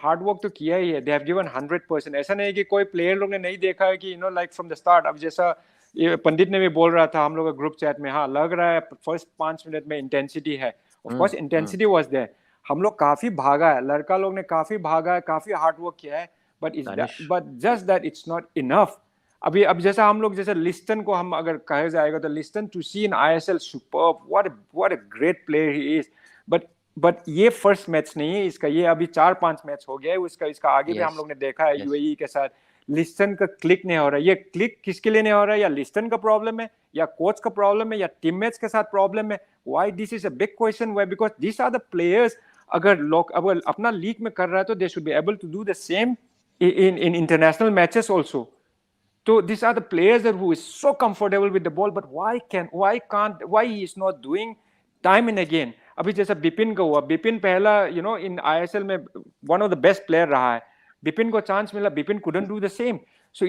हार्ड वर्क तो किया ही है, दे हैव गिवन 100%. ऐसा नहीं कि कोई प्लेयर लोग ने नहीं देखा है कि you know like from the start. अब जैसा ये पंडित ने भी बोल रहा था हम लोग ग्रुप चैट में, हाँ लग रहा है फर्स्ट 5 मिनट में इंटेंसिटी है. Of course intensity was there, हम लोग काफी भागा है, लड़का लोग ने काफी भागा है, काफी हार्ड वर्क किया है, but just that it's not enough. अभी अब जैसा हम लोग जैसे लिस्टन को हम अगर कहा जाएगा तो listen to see in ISL superb, what a great player he is. But ये फर्स्ट मैच नहीं है इसका, ये अभी 4-5 मैच हो गया है इसका आगे भी हम लोग ने देखा है यूएई के साथ. लिस्टन का क्लिक नहीं हो रहा है. ये क्लिक किसके लिए नहीं हो रहा है? या लिस्टन का प्रॉब्लम है, या कोच का प्रॉब्लम है, या टीममेट्स के साथ प्रॉब्लम है? Why this is a big question. Why? Because this are the players, अगर लोग अगर अपना लीग में कर रहा है तो they should be able to do the same in international matches also. So these are the players who is so comfortable with the ball, but why he is not doing time and again. अभी जैसा बिपिन का हुआ, बिपिन पहला you know in ISL में one of the best player रहा है, बिपिन को chance मिला, Bipin couldn't do the same. So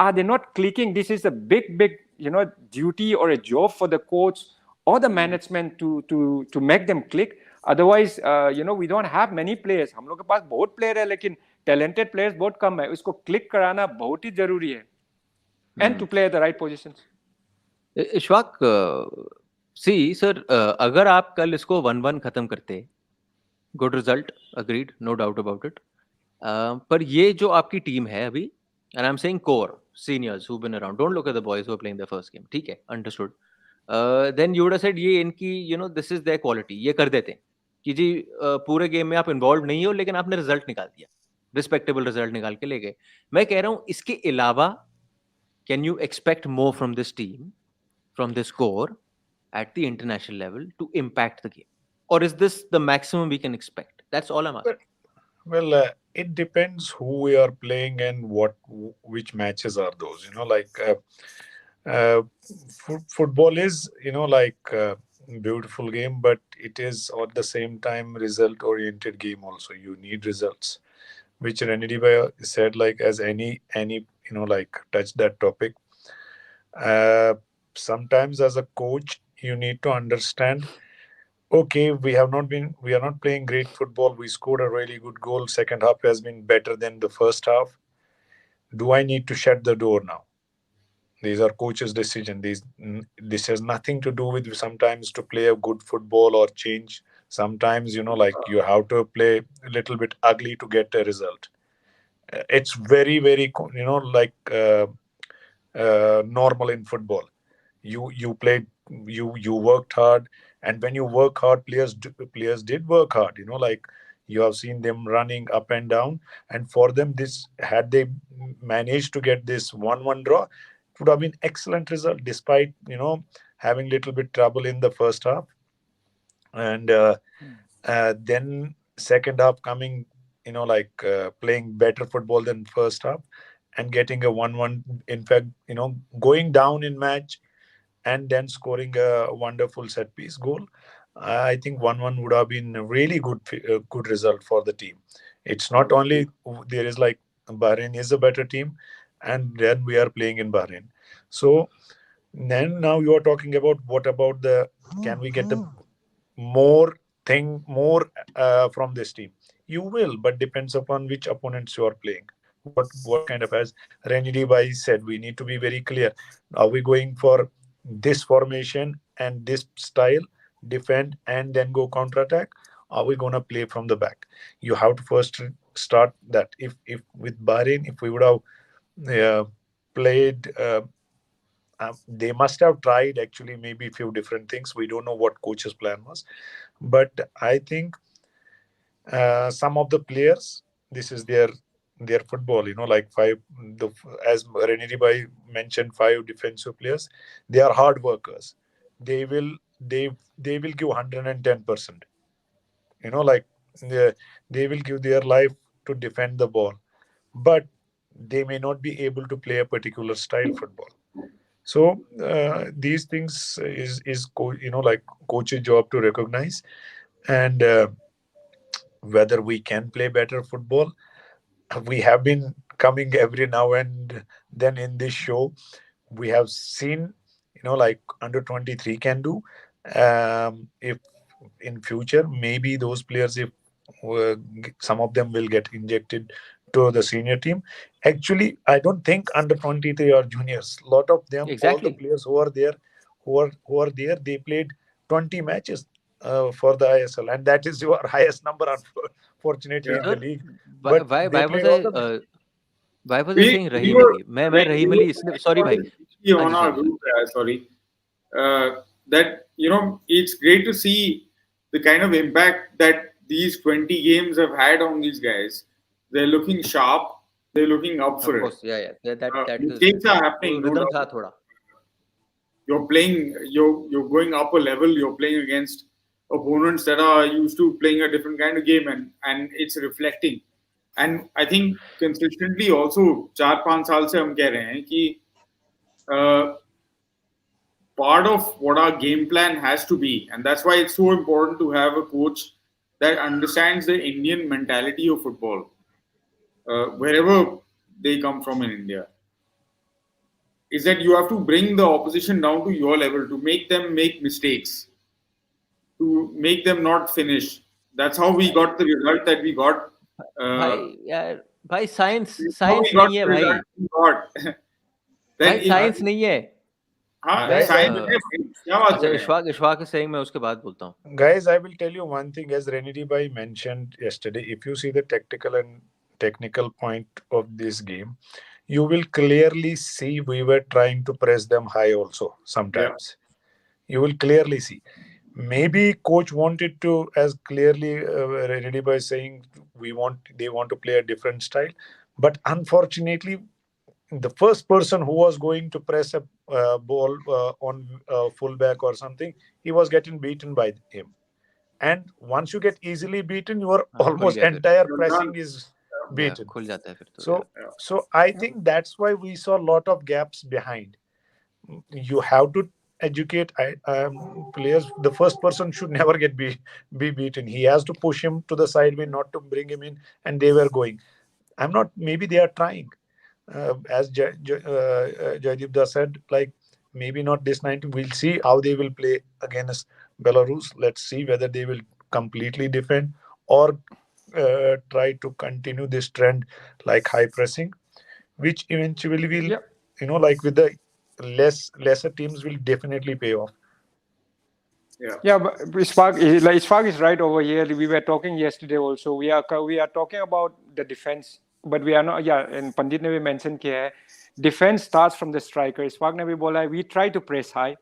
are they not clicking? This is a big you know duty or a job for the coach or the management to make them click. Otherwise you know we don't have many players. हम लोग के पास बहुत player है लेकिन talented players बहुत कम है. इसको click कराना बहुत ही जरूरी है, and to play at the right positions. Ishfaq, see sir, अगर आप कल इसको 1-1 खत्म करते, good result, agreed, no doubt about it, पर ये जो आपकी टीम है अभी, and I am saying core seniors who been around, don't look at the boys who are playing the first game, ठीक है, understood, then you would have said ये इनकी you know this is there quality, ये कर देते कि जी पूरे game में आप इन्वॉल्व नहीं हो लेकिन आपने रिजल्ट निकाल दिया, रिस्पेक्टेबल रिजल्ट निकाल के ले गए. मैं कह रहा हूं इसके अलावा can you expect more from this team, from this core at the international level to impact the game, or is this the maximum we can expect? That's all I'm asking. Well, it depends who we are playing and which matches are those. You know, like football is, you know, like beautiful game, but it is at the same time result oriented game also. You need results, which Rennedy said, like, as any you know, like, touch that topic. Sometimes as a coach you need to understand, okay, we are not playing great football, we scored a really good goal, second half has been better than the first half, do I need to shut the door now? These are coaches' decision. This has nothing to do with sometimes to play a good football or change. Sometimes, you know, like, you have to play a little bit ugly to get a result. It's very you know, like normal in football. You played, you worked hard, and when you work hard, players did work hard. You know, like, you have seen them running up and down, and for them, this, had they managed to get this 1-1 draw, it would have been excellent result, despite, you know, having little bit trouble in the first half, and then second half coming, you know, like, playing better football than first half, and getting a 1-1. In fact, you know, going down in match and then scoring a wonderful set piece goal. I think 1-1 would have been a really good result for the team. It's not only there is, like, Bahrain is a better team, and then we are playing in Bahrain. So then now you are talking about what about the can we get the more from this team? You will, but depends upon which opponents you are playing. What kind of, as Rennedy Bhai said, we need to be very clear. Are we going for this formation and this style, defend and then go counter attack? Are we gonna play from the back? You have to first start that. If with Bahrain, if we would have played. They must have tried actually maybe a few different things. We don't know what coach's plan was, but I think some of the players, this is their football. Like five, as Rennedy Bhai mentioned, five defensive players. They are hard workers. They will they will give 110%. Like they will give their life to defend the ball, but they may not be able to play a particular style football. So these things is like coach's job to recognize, and whether we can play better football. We have been coming every now and then in this show. We have seen, like under 23 can do. If in future maybe those players, if some of them will get injected to the senior team. Actually, I don't think under 23 or juniors. A lot of them, all the Exactly. players who are there, who are there, they played 20 matches for the ISL, and that is your highest number, unfortunately, in Yeah. the Sir, league. why But why they why was played I all the matches. why was I We saying we Rahim were Ali? मैं when Rahim we Ali were इसने sorry भाई. हाँ on ji our sorry. group, sorry, that it's great to see the kind of impact that these 20 games have had on these guys. They're looking sharp. They're looking up Of for it. course, yeah. That is Mistakes are वो happening, no rhythm doubt. था थोड़ा. You're playing, you're going up a level. You're playing against opponents that are used to playing a different kind of game, and it's reflecting. And I think consistently also 4-5 साल से हम कह रहे हैं कि part of what our game plan has to be. And that's why it's so important to have a coach that understands the Indian mentality of football, wherever they come from in India. Is that you have to bring the opposition down to your level to make them make mistakes, to make them not finish. That's how we got the result that we got. Uh, भाई यार भाई science that's how we science got नहीं है the भाई. result we got. भाई Then science नहीं है. हाँ मैं साइंस है भाई, क्या बात अच्छा कर रहे हैं? इशफाक है saying मैं उसके बाद बोलता हूँ. Guys, I will tell you one thing, as Rennedy Bhai mentioned yesterday. If you see the tactical and technical point of this game, you will clearly see we were trying to press them high also Yeah. sometimes. You will clearly see. Maybe coach wanted to, as clearly Rennedy Bhai saying, they want to play a different style. But unfortunately, the first person who was going to press a ball on fullback or something, he was getting beaten by him. And once you get easily beaten, your हाँ, खुल almost गया फिर. entire You're done. pressing is या beaten. खुल जाता है फिर तो So, यार. Yeah. so I think that's why we saw a lot of gaps behind. You have to educate players. The first person should never be beaten. He has to push him to the side way, not to bring him in. And they were going. I'm not. Maybe they are trying. As Jaideep Das said, like maybe not this 90. We'll see how they will play against Belarus. Let's see whether they will completely defend or try to continue this trend like high pressing, which eventually will, Yeah. like with the lesser teams, will definitely pay off. Yeah. Yeah, but Ishfaq is right over here. We were talking yesterday also. We are talking about the defense, but we are not. Yeah, and Pandit ne bhi mentioned kiya hai, defense starts from the striker. Ishfaq ne bhi bola hai, we try to press high.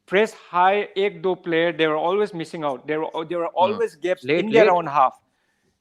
Press high, ek do player, they were always missing out. There were always gaps in Late their late. own half.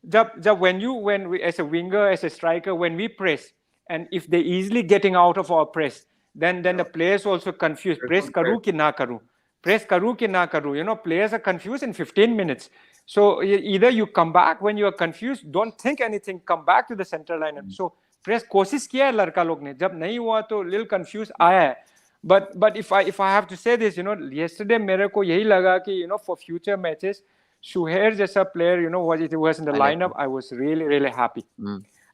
When we as a winger, as a striker, when we press, and if they easily getting out of our press, then the players also confused. Press karu ki na karu. Press karu ki na karu. Players are confused in 15 minutes. So either you come back when you are confused, don't think anything, come back to the center line. So press कोशिश किया है लड़का लोग ने, जब नहीं हुआ तो little confused आया है. But if I have to say this, yesterday मेरे को यही लगा कि for future matches, Shuhair जैसा player, was in the I like lineup, him. I was really, really happy.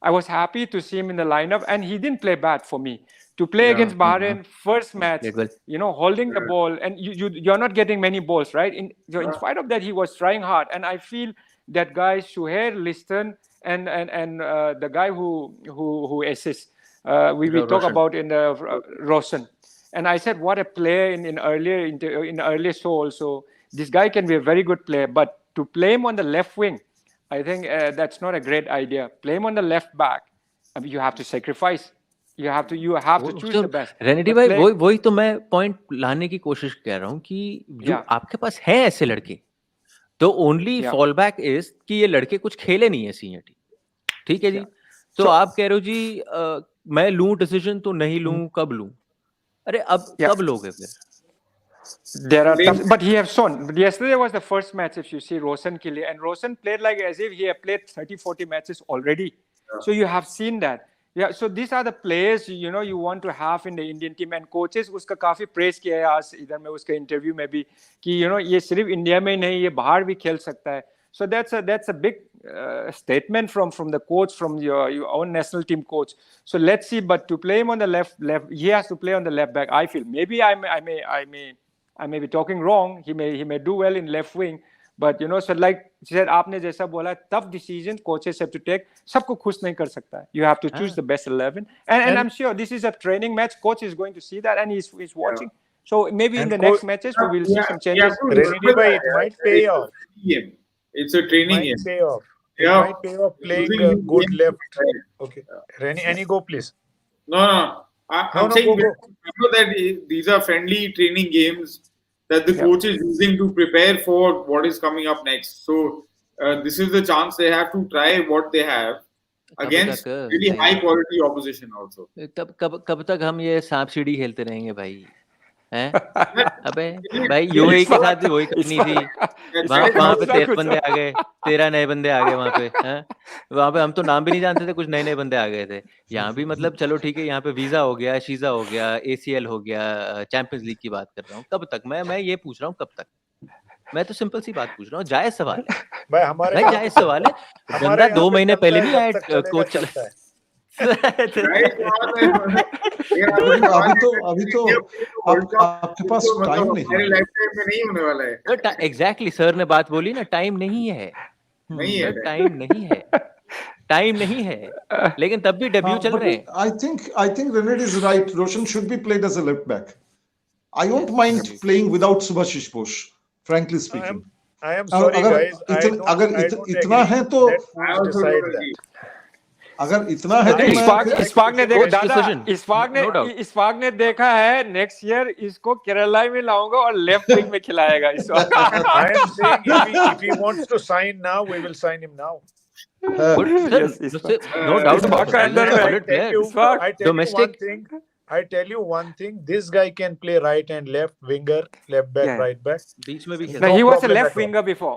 I was happy to see him in the lineup, and he didn't play bad for me. To play Yeah. against Bahrain, first match, Played well. you know, holding the ball, and you're not getting many balls, right? In spite of that, he was trying hard, and I feel that guy Shuhair, Liston, and the guy who assists, we talk Roshan. about in the Roshan. And I said, what a player in earlier show also. This guy can be a very good player, but to play him on the left wing, I think that's not a great idea. Play him on the left back. I mean, you have to sacrifice. You have to choose the best. Renedy But भाई वही तो मैं point लाने की कोशिश कर रहा हूँ कि जो Yeah. आपके पास है ऐसे लड़के, तो only Yeah. Fall back is कि ये लड़के कुछ खेले नहीं है सीनियर टीम, ठीक है जी. Yeah. तो So- आप कह रहे हो जी मैं लूं डिसीजन तो नहीं लूं, कब लूं? अरे अब Yeah. कब लोगे फिर? There are tough, but he has shown. But yesterday was the first match, if you see Roshan Kili, and Roshan played like as if he had played 30-40 matches already. So you have seen that. Yeah, so these are the players you want to have in the Indian team, and coaches उसका काफी praise किया है आज इधर में उसके interview में भी कि ये सिर्फ इंडिया में ही नहीं, ये बाहर भी खेल सकता है. So that's a big statement from the coach, from your own national team coach. So let's see. But to play him on the left, he has to play on the left back. I feel maybe I may be talking wrong. He may do well in left wing. But so like said, आपने जैसा बोला, tough decision coaches have to take. सबको खुश नहीं कर सकता है. You have to choose the best 11. And I'm sure this is a training match. Coach is going to see that, and he's watching. So maybe in the next matches we will see some changes. Rennedy bhai, it might pay off. It's a training Might game. pay off. It Yeah. might pay off playing good left. Okay. Any go please. No. I'm saying go. remember that these are friendly training games that the coach is using to prepare for what is coming up next. So this is the chance they have to try what they have against really high quality opposition also. कब तक हम ये सांप सीढ़ी खेलते रहेंगे भाई? हैं? अबे भाई यूएई के साथ भी वही करनी थी. वहाँ पे 13 बंदे आ गए, 13 नए बंदे आ गए वहाँ पे. हैं? वहाँ पे हम तो नाम भी नहीं जानते थे, कुछ नए बंदे आ गए थे. यहाँ भी मतलब चलो ठीक है, यहाँ पे वीजा हो गया, शीजा हो गया, ACL हो गया, चैंपियंस लीग की बात कर रहा हूँ. कब तक? मैं ये पूछ रहा हूँ कब तक? मैं तो सिंपल सी बात पूछ रहा हूँ, जायज सवाल है भाई जायज सवाल है. बंदा 2 महीने पहले नहीं आया कोच चला. अभी तो आपके पास टाइम नहीं है. लाइफटाइम में नहीं होने वाला है. एग्जैक्टली सर ने बात बोली ना, टाइम नहीं है. टाइम नहीं है, लेकिन तब भी डेब्यू चल रहे हैं. I think Rennedy is right. Roshan should be played as a left back. I don't mind playing without Subhashish Bose, frankly speaking. I am sorry guys. अगर इतना है तो decide that. अगर इतना है तो इस्फाक ने देखा Coach दादा, decision. इस्फाक ने देखा है नेक्स्ट ईयर इसको केरला में लाऊंगा और लेफ्ट विंग में खिलाएगा Ishfaq. I am saying if he wants to sign now, we will sign him now. No doubt about it. Domestic. I tell you one thing. This guy can play right and left winger, left back, Yeah. right back. बीच में भी No, खेलता he was a problem left at all. winger before.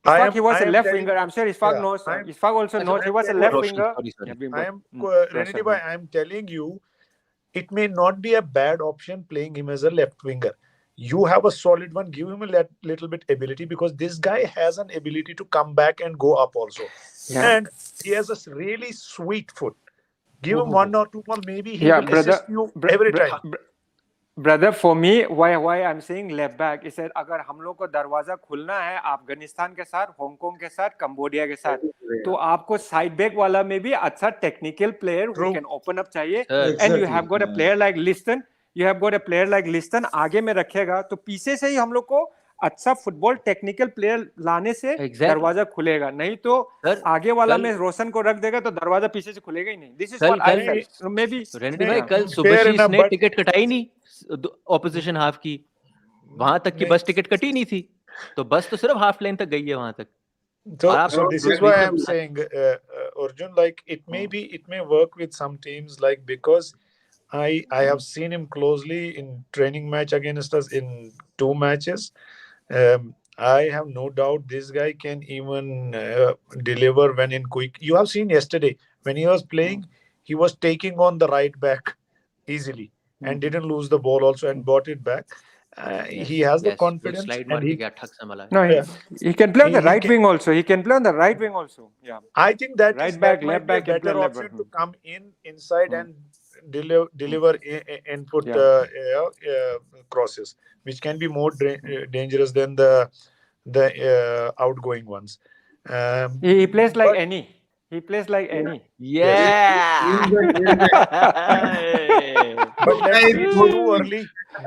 I Ishfaq, he was am a left telling- winger. I'm sure Ishfaq Yeah, knows. I am- Ishfaq also knows he was a left Roshan, winger. sorry. Yeah, we I both- am Rennedy bhai, I am telling you, it may not be a bad option playing him as a left winger. You have a solid one. Give him a little bit ability, because this guy has an ability to come back and go up also. Yeah. And he has a really sweet foot. Give him one or two ball, maybe he Yeah, will brother. assist you every time. Brother, for me, why I'm saying left back is that अगर हम लोग को दरवाजा खुलना है अफगानिस्तान के साथ, Hong Kong के साथ, कंबोडिया के साथ, तो आपको साइड बैक वाला में भी अच्छा technical player who can open up चाहिए. And you have got a player like Liston. You have got a player like Liston आगे में रखेगा, तो पीछे से ही हम लोग को अच्छा फुटबॉल टेक्निकल प्लेयर लाने से दरवाजा खुलेगा. नहीं तो आगे वाला में रोशन को रख देगा तो दरवाजा पीछे से खुलेगा ही नहीं. This is what I felt. So maybe Renedy भाई कल सुबह ने टिकट कटाई नहीं ऑपोजिशन हाफ की, वहां तक की बस टिकट कटी नहीं थी, तो बस तो सिर्फ हाफ लाइन तक गई है वहां तक. So this is why I'm saying, Arjun, like it may work with some teams, like because I have seen him closely in training match against us in 2 matches. I have no doubt this guy can even deliver when in quick. You have seen yesterday when he was playing, he was taking on the right back easily and didn't lose the ball also and brought it back. He has the Yes, वो confidence, slide and मार के गया ठक से मला. No, yeah, he can play on the he right can. wing also. He can play on the right wing also. Yeah. I think that Right back, might left be a back, can play better left option back. to come inside and deliver input Yeah. crosses, which can be more dangerous than the outgoing ones. He plays like But any. He plays like any. yes, Yeah. but let's see, it's too What early.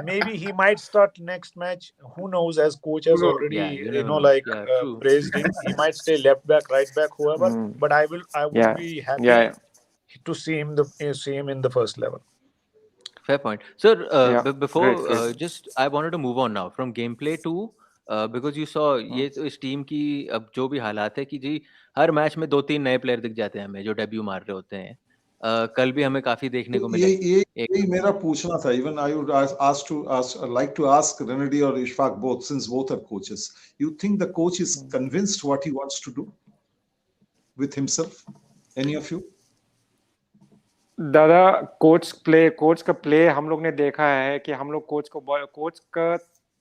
Maybe he might start next match. Who knows? As coach has knows? already, Yeah, you never know. like Yeah, true. praised him. He might stay left back, right back, whoever. Mm. But I would Yeah. be happy Yeah. to see him in the first level. Fair point. Sir, Yeah. before Great. Great. just I wanted to move on now from gameplay to because you saw ये तो इस team की अब जो भी हालात है कि जी हर मैच में 2-3 नए प्लेयर दिख जाते हैं हमें जो डेब्यू मार रहे होते हैं. कल भी हमें काफी देखने को मिले. यही मेरा पूछना था. Even I would like to ask Rennedy or Ishfaq both, since both are coaches. You think the coach is convinced what he wants to do with himself? Any of you? दादा कोच का play हम लोग ने देखा है कि हम लोग कोच का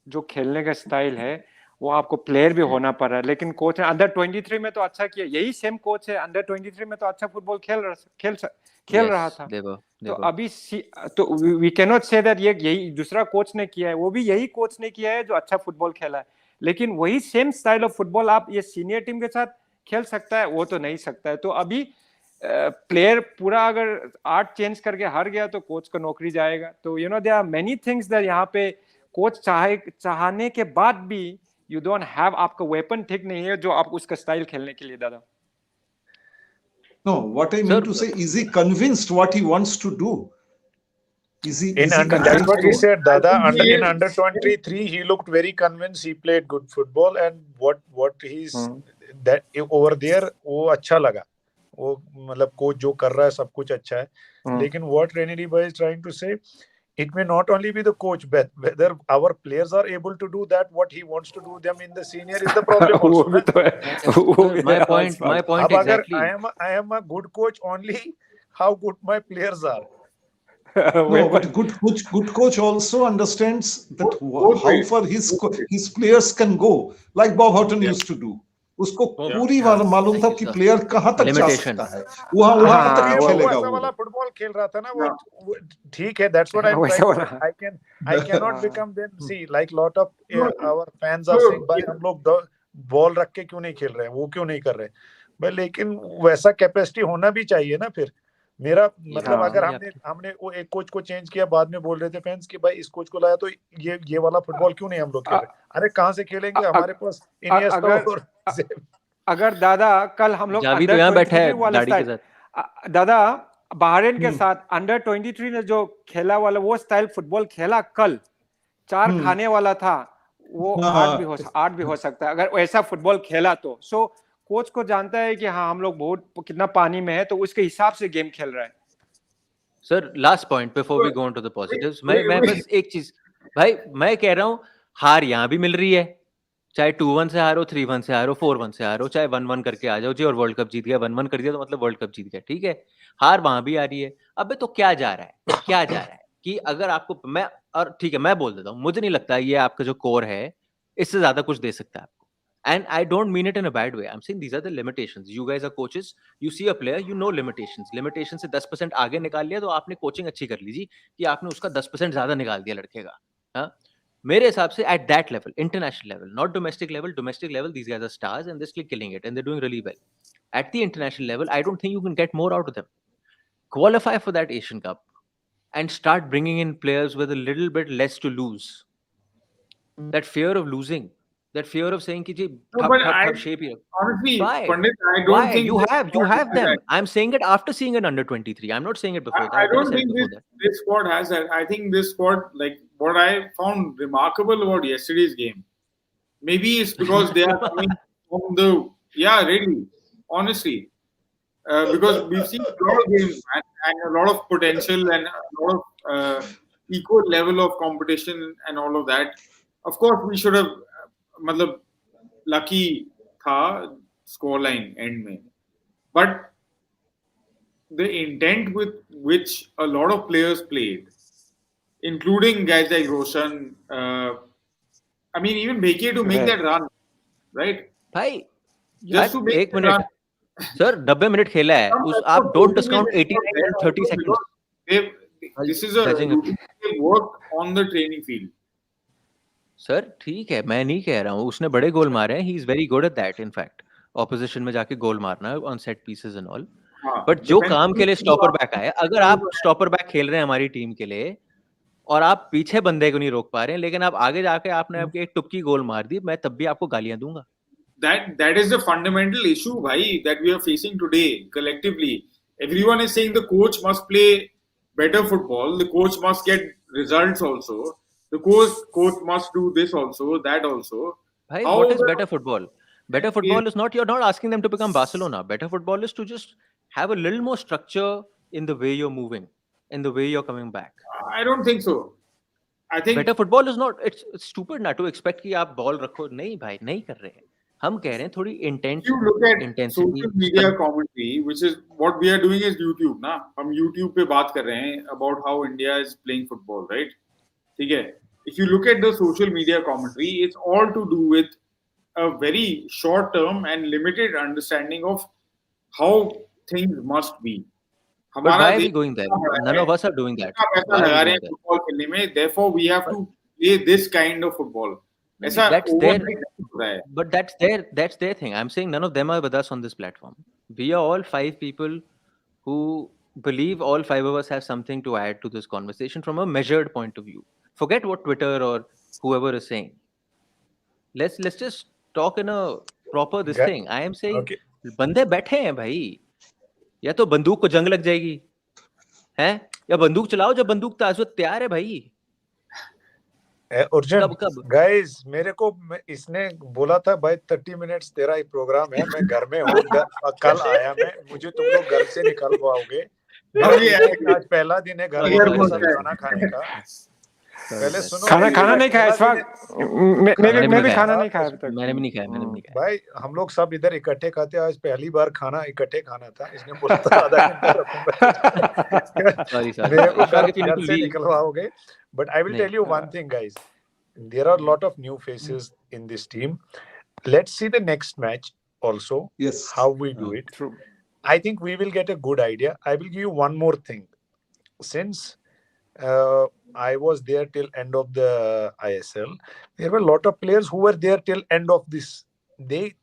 जो खेलने का स्टाइल है वो आपको प्लेयर भी होना पड़ रहा है. लेकिन कोच ने अंडर 23 में तो अच्छा किया. यही सेम कोच है अंडर 23 में तो अच्छा फुटबॉल खेल रहा था. तो अभी तो we can not say that ये यही दूसरा कोच ने किया है. वो भी यही कोच ने किया है जो अच्छा फुटबॉल खेला है. लेकिन वही सेम स्टाइल ऑफ फुटबॉल आप ये सीनियर टीम के साथ खेल सकता है वो तो नहीं सकता है. तो अभी प्लेयर पूरा अगर आर्ट चेंज करके हार गया तो कोच का नौकरी जाएगा. तो you know there are many things that यहाँ पे कोच चाहने के बाद भी यू डोंट हैव, आपका वेपन ठीक नहीं है जो आप उसका स्टाइल खेलने के लिए. दादा No, what I mean to say, is he convinced what he wants to do? Is he that's what he said, Dada. In under 23 he looked very convinced. He played good football, and what he's that over there वो अच्छा लगा. वो मतलब coach जो कर रहा है सब कुछ अच्छा है. लेकिन what Rennedy Bhai is trying to say, it may not only be the coach, but whether our players are able to do that what he wants to do them in the senior is the problem also. my point exactly. I am a good coach only how good my players are. No, but good coach also understands that how far his players can go, like Bob Houghton used to do. उसको पूरी बार मालूम था कि player कहां तक जा सकता है, वहां तक खेलेगा. वो वाला फुटबॉल खेल रहा था ना वो ठीक है. That's what I'm trying. I cannot become them. See, like lot of our fans are saying, भाई हम लोग बॉल रख के क्यों नहीं खेल रहे हैं, वो क्यों नहीं कर रहे. भाई लेकिन वैसा कैपेसिटी होना भी चाहिए ना. फिर मेरा मतलब अगर हमने वो एक कोच को चेंज किया, बाद में बोल रहे थे फैंस कि भाई इस कोच को लाया तो ये वाला फुटबॉल क्यों नहीं हम लोग खेल रहे. अरे कहां से खेलेंगे, हमारे पास अगर दादा कल हम लोग तो यहाँ बैठा है गाड़ी के साथ. दादा बहरीन के साथ अंडर 23 ने जो खेला वाला वो स्टाइल फुटबॉल खेला कल, 4 खाने वाला था. वो 8 भी हो सकता है अगर ऐसा फुटबॉल खेला तो. सो कोच को जानता है कि हाँ हम लोग बहुत कितना पानी में है, तो उसके हिसाब से गेम खेल रहा है. Sir last point before we go on to the positives, मैं बस एक चीज भाई मैं कह रहा हूँ, हार यहाँ भी मिल रही है, चाहे 2-1 से हारो, 3-1 से हारो, 4-1 से हारो, चाहे 1-1 करके आ जाओ जी और वर्ल्ड कप जीत गया. 1-1 कर दिया तो मतलब वर्ल्ड कप जीत गया, ठीक है. हार वहां भी आ रही है. अबे तो क्या जा रहा है कि अगर आपको मैं और ठीक है मैं बोल देता हूँ, मुझे नहीं लगता ये आपका जो कोर है इससे ज्यादा कुछ दे सकता है आपको. And I don't mean it in a bad way. I'm saying these are the limitations. You guys are coaches. You see a player, you know limitations. Limitations से 10% आगे निकाल लिया तो आपने कोचिंग अच्छी कर ली जी कि आपने उसका 10% ज्यादा निकाल दिया लड़के का. हाँ, मेरे हिसाब से at that level, international level, not domestic level, these guys are stars and they're still killing it and they're doing really well. At the international level, I don't think you can get more out of them. Qualify for that Asian Cup and start bringing in players with a little bit less to lose. That fear of losing. That fear of saying ki ji thap shape hi. Honestly, Why? Pandit, I don't think you have them. I'm saying it after seeing it under 23. I'm not saying it before that. I don't think this squad has that. I think this squad, like what I found remarkable about yesterday's game, maybe it's because they are coming from really, honestly, because we've seen a lot of games and a lot of potential and a lot of equal level of competition and all of that. Of course, we should have. मतलब lucky था scoreline end में, but the intent with which a lot of players played including guys like Roshan. I mean, even Bheke to make that run, right? भाई Just to यार make एक that minute run. Sir 90 minute खेला है उस आप don't discount 89 and 30 seconds. This is a Judging routine they work on the training field. Sir ठीक है मैं नहीं कह रहा हूँ उसने बड़े गोल मारे हैं he is very good at that in fact opposition में जाके गोल मारना on set pieces and all but जो काम के लिए स्टॉपर बैक आए अगर आप स्टॉपर बैक खेल रहे हैं हमारी टीम के लिए और आप पीछे बंदे को नहीं रोक पा रहे हैं लेकिन आप आगे जाके आपने आपकी एक टुक्की गोल मार दी मैं तब भी आपको गालियां दूंगा That is the fundamental issue, bhai, that we are facing today collectively. Everyone is saying the coach must play better football. The coach must get results also. The coach must do this also, that also. Bhai, How what is the- better football? Better football is not, you're not asking them to become Barcelona. Better football is to just have a little more structure in the way you're moving, in the way you're coming back. I don't think so. I think Better football is not, it's stupid not to expect कि आप ball रखो नहीं भाई नहीं कर रहे हैं हम कह रहे हैं थोड़ी if you look at intensity social media commentary, which is what we are doing is YouTube, ना हम YouTube पे बात कर रहे हैं about how India is playing football, right? ठीक है. If you look at the social media commentary, it's all to do with a very short-term and limited understanding of how things must be. But why are we going there? None of us are doing that. पैसा Why are लगा we रहे going हैं there? football खेलने में, therefore we have to play this kind of football. ऐसा That's their, overnight होता है. but that's their thing. I'm saying none of them are with us on this platform. We are all 5 people who believe all 5 of us have something to add to this conversation from a measured point of view. Forget what Twitter or whoever is saying. Let's just talk in a proper this thing. I am saying Okay. बंदे बैठे हैं भाई या तो बंदूक को जंग लग जाएगी हैं या बंदूक चलाओ जब बंदूक ताजुत तैयार है भाई अर्जुन कब गाइस मेरे को इसने बोला था भाई 30 मिनट्स तेरा ही प्रोग्राम है मैं घर में हूँ कल आया मैं मुझे तुम लोग घर से निकलवाओगे आज पहला दिन है घर में खाना खाने का पहले सुनो खाना नहीं खाया इशफाक मैं भी खाना नहीं खाया अभी तक मैंने भी नहीं खाया भाई हम लोग सब इधर इकट्ठे खाते आज पहली बार खाना इकट्ठे खाना था इसने बोला था आधा घंटा रखूंगा सॉरी मेरे को घर से निकलवाओगे but I will tell you one thing guys there are a lot of new faces in this team let's see the next match also Yes. how we do it True. I think we will get a good idea I will give you one more thing since I was there till end of the ISL. There were a lot of players who were there till end of this. They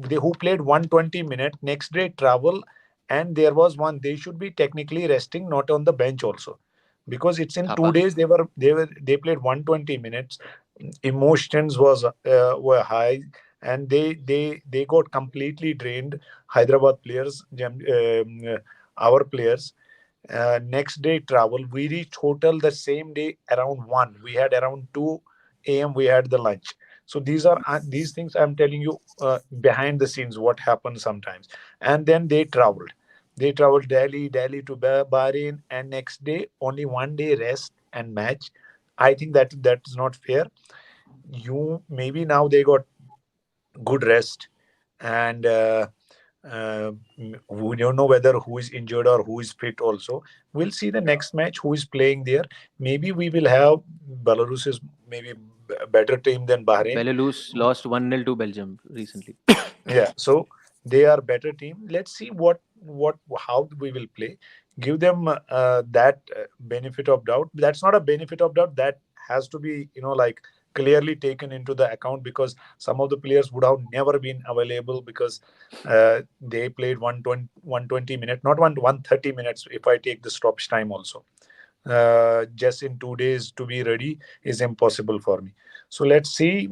who played 120 minutes. Next day travel, and there was one. They should be technically resting, not on the bench also, because it's in 2 days. They played 120 minutes. Emotions were high, and they got completely drained. Hyderabad players, our players. Next day travel we reached hotel the same day around 1 we had around 2 a.m. we had the lunch so these things I'm telling you behind the scenes what happens sometimes and then they traveled Delhi to Bahrain and next day only 1 day rest and match I think that is not fair maybe now they got good rest and we don't know whether who is injured or who is fit also we'll see the next match who is playing there maybe we will have Belarus is maybe a better team than Bahrain Belarus lost 1-0 to Belgium recently yeah so they are better team let's see how we will play give them that benefit of doubt that's not a benefit of doubt that has to be like clearly taken into the account because some of the players would have never been available because they played 120 minutes, not 130 minutes if I take the stoppage time also. Just in 2 days to be ready is impossible for me. So let's see.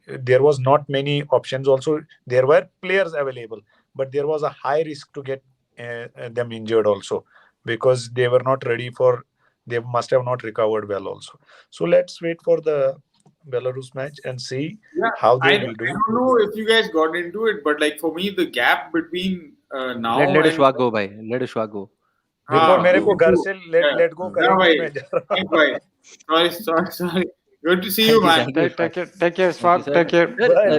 There was not many options also. There were players available, but there was a high risk to get them injured also because they were not ready for they must have not recovered well also. So let's wait for the Belarus match and see how they will do. I don't know if you guys got into it, but like for me, the gap between now let Ishfaq go, bhai. Let Ishfaq go. Before मेरे को घर से let go करेंगे मैं sorry. Good to see you, man. Take care, Ishfaq. Take care,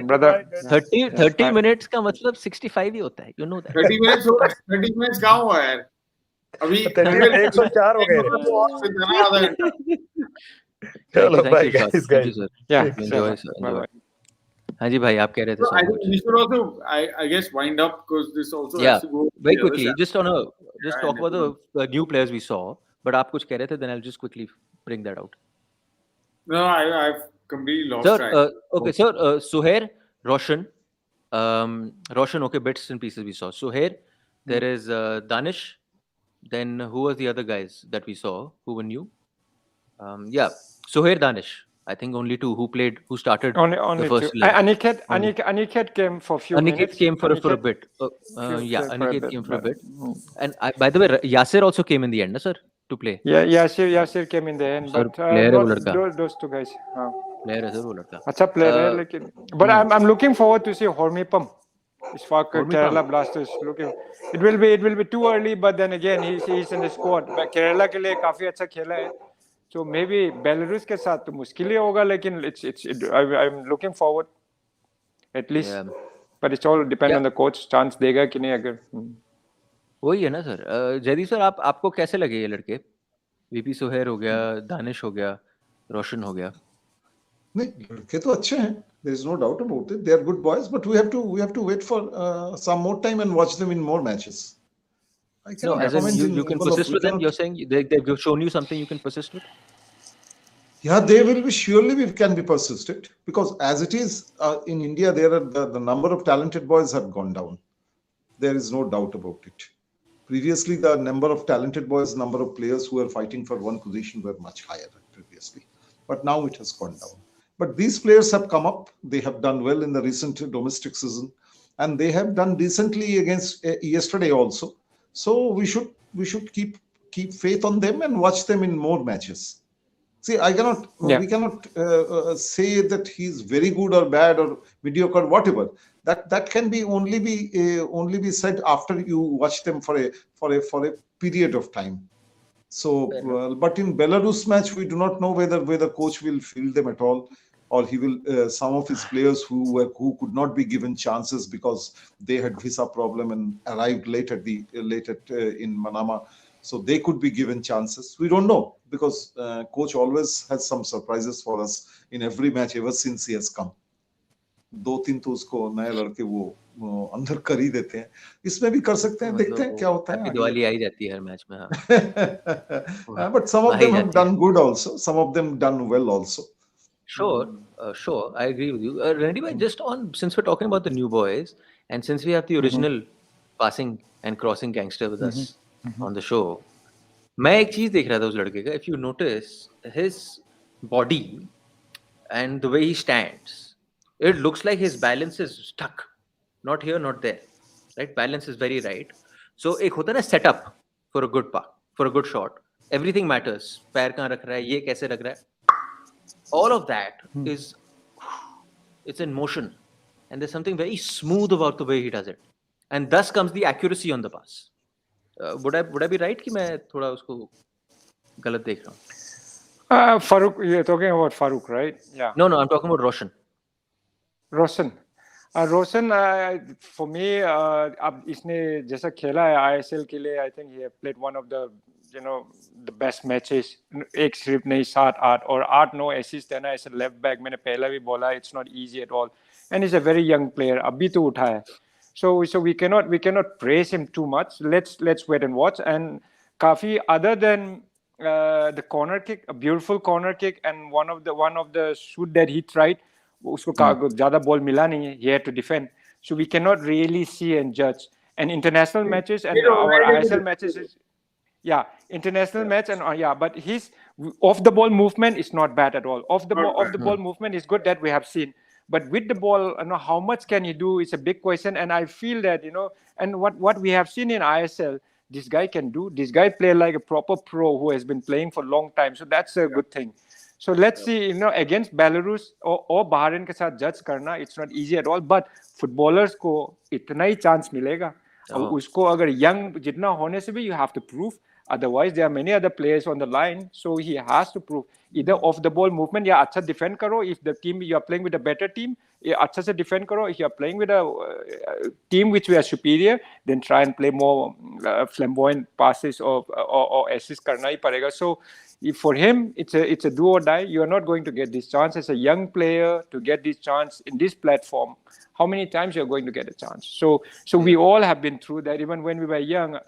brother. 30 minutes का मतलब 65 ही होता है. You know that. 30 minutes कहाँ हुआ यार? अभी तकरीबन 104 हो गए रे। आधा घंटा। चलो Thank bye you, Ishfaq. Guys Thank you, guys. sir. Yeah, Enjoy, sir. bye Enjoy. bye. हाँ जी भाई, आप कह रहे थे So I सर think कुछ? we should also, I guess, wind up because this also Yeah, has to go. to very the other quickly, channel. just Yeah, talk and about the new players we saw. But आप कुछ कह रहे थे, then I'll just quickly bring that out. No, I've completely lost Sir, track. okay, sir, Suhair, Roshan, Roshan, okay, bits and pieces we saw. Suhair, there is Danish. Then who was the other guys that we saw who were new? Yeah, Suhair, Danish. I think only two who started the Only first two. 11. Aniket came for a few Aniket minutes. came for a bit. Yeah, Aniket came for a bit. And by the way, Yasser also came in the end, sir, to play. Yeah, Yasir came in the end, Sir, but player है वो not लड़का. those two guys. Player है sir वो लड़का. अच्छा player है लेकिन. But I'm looking forward to see Hormipam. Ishfaq Kerala Blasters. It will be too early, but then again he's in the squad. But Kerala के लिए काफी अच्छा खेला है. So maybe Belarus के साथ तो मुश्किल ही होगा, लेकिन I'm looking forward at least. Yeah. But it's all depend on the coach. Chance देगा कि नहीं अगर. वही है ना सर. जयदीप सर, आपको कैसे लगे ये लड़के? वीपी सुहेर हो गया, दानिश हो गया, रोशन हो गया. नहीं, लड़के तो अच्छे हैं. There is no doubt about it. They are good boys, but we have to wait for some more time and watch them in more matches. I No, cannot as in comment you can persist with them. You're saying they've shown you something you can persist with. Yeah, they will be surely we can be persisted, because as it is in India, there are the number of talented boys have gone down. There is no doubt about it. Previously, the number of talented boys, number of players who were fighting for one position were much higher previously, but now it has gone down. But these players have come up. They have done well in the recent domestic season, and they have done decently against yesterday also. So we should keep faith on them and watch them in more matches. See, we cannot say that he's very good or bad or mediocre, whatever. That can only be said after you watch them for a period of time. So, but in Belarus match, we do not know whether coach will field them at all, or he will some of his players who could not be given chances because they had visa problem and arrived late in Manama. So they could be given chances. We don't know, because coach always has some surprises for us in every match ever since he has come. 2-3 तो उसको नए लड़के वो अंदर कर ही देते हैं. इसमें भी कर सकते हैं. देखते हैं क्या होता है. दिवाली आई जाती है हर मैच में. हाँ. But some of them have done good also. Some of them done well also. Sure. I agree with you. Rennedy bhai, just since we're talking about the new boys, and since we have the original passing and crossing gangster with us on the show, मैं एक चीज देख रहा था उस लड़के का. If you notice his body and the way he stands, it looks like his balance is stuck, not here, not there. Right? Balance is very right. So एक होता है ना setup for a good puck, for a good shot. Everything matters. पैर कहाँ रख रहा है, ये कैसे रख रहा है. All of that it's in motion, and there's something very smooth about the way he does it, and thus comes the accuracy on the pass. Would I be right कि मैं थोड़ा उसको गलत देख रहा हूँ? Farooq, you're talking about Farooq, right? Yeah. No, I'm talking about Roshan. Roshan, for me, अब इसने जैसा खेला है ISL के लिए, I think he have played one of the the best matches. एक सिर्फ नहीं 7-8 और 8-9 assist देना as a left back. मैंने पहला भी बोला, it's not easy at all, and he's a very young player. अभी तो उठा है. So we cannot praise him too much. Let's wait and watch. And काफी other than the corner kick, a beautiful corner kick, and one of the shoot that he tried, उसको ज़्यादा ball मिला नहीं है. He had to defend. So we cannot really see and judge. And international matches and our ISL matches is, international match and but his off the ball movement is not bad at all. Off the ball movement is good, that we have seen. But with the ball, how much can he do? It's a big question. And I feel that and what we have seen in ISL, this guy can do. This guy play like a proper pro who has been playing for a long time. So that's a good thing. So let's see, against Belarus or Bahrain के साथ judge करना, it's not easy at all. But footballers को इतना ही chance मिलेगा. उसको अगर young जितना होने से भी, you have to prove. Otherwise, there are many other players on the line, so he has to prove either off the ball movement या अच्छा defend करो. If the team you are playing with a better team, अच्छा से defend करो. If you are playing with a team which we are superior, then try and play more flamboyant passes or assists करना ही पड़ेगा. So for him, it's a do or die. You are not going to get this chance as a young player to get this chance in this platform. How many times you're going to get a chance? So we all have been through that. Even when we were young,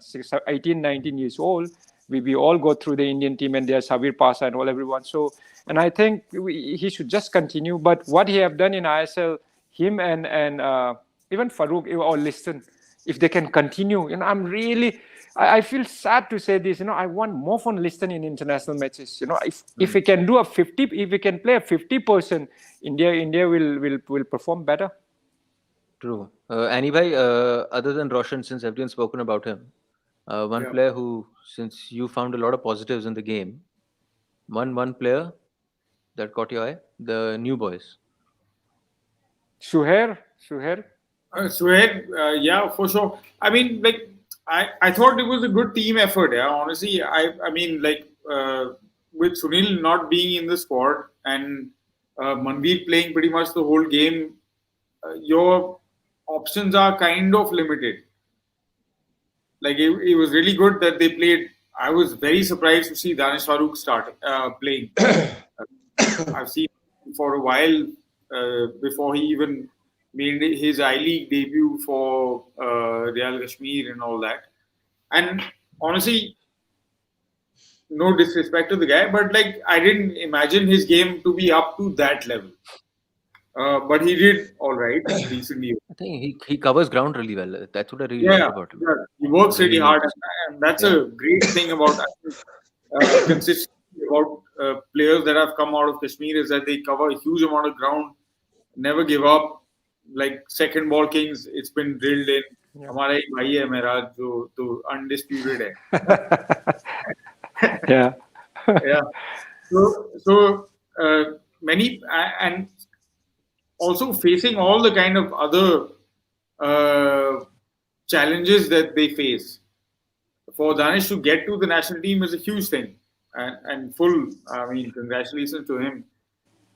18, 19 years old, we all go through the Indian team, and there's Sabir Pasa and all everyone. So, and I think he should just continue. But what he have done in ISL, him and even Farouk or Liston, if they can continue, I'm really, I feel sad to say this. I want more from Liston in international matches. If we can do if we can play a 50%, India will perform better. True. Any bhai, other than Roshan, since everyone's spoken about him, one player who, since you found a lot of positives in the game, one player that caught your eye, the new boys. Suhair. Suhail, yeah, for sure. I mean, like, I thought it was a good team effort. Yeah, honestly, I mean, like, with Sunil not being in the squad and Manveer playing pretty much the whole game, your options are kind of limited. Like, it was really good that they played. I was very surprised to see Danish Farooq start playing. I've seen him for a while before he even made his I-League debut for Real Kashmir and all that. And honestly, no disrespect to the guy, but like, I didn't imagine his game to be up to that level. But he did all right recently. I think he covers ground really well. That's what I really like about him. Yeah, he works really hard, and that's a great thing about consistency about players that have come out of Kashmir is that they cover a huge amount of ground, never give up. Like second ball kings, it's been drilled in. हमारा एक भाई है मेरा जो undisputed है. Yeah. So many and also facing all the kind of other challenges that they face. For Danish to get to the national team is a huge thing, and I mean, congratulations to him.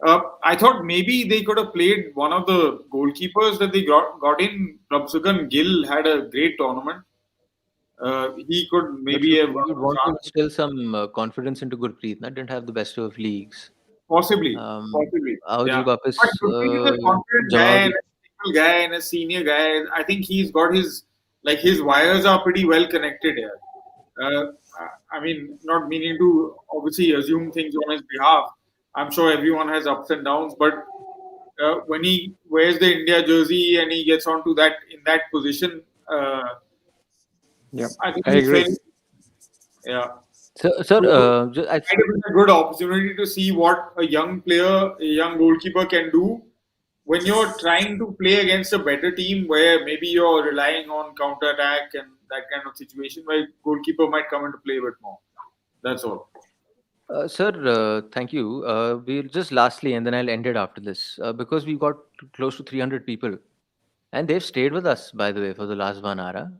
I thought maybe they could have played one of the goalkeepers that they got in. Prabhusugan Gill had a great tournament. He could maybe have want to instill some confidence into Gurpreet. Didn't have the best of leagues. Possibly. Yeah. But Gurpreet is a confident guy and a single guy and a senior guy. I think he's got his wires are pretty well connected here. I mean, not meaning to obviously assume things on his behalf. I'm sure everyone has ups and downs, but when he wears the India jersey and he gets onto that in that position, I think I agree. Sir, I think it's a good opportunity to see what a young goalkeeper can do when you're trying to play against a better team where maybe you're relying on counter-attack and that kind of situation where goalkeeper might come into play a bit more. That's all. Sir, thank you. We'll just lastly, and then I'll end it after this, because we got close to 300 people, and they've stayed with us, by the way, for the last 1 hour.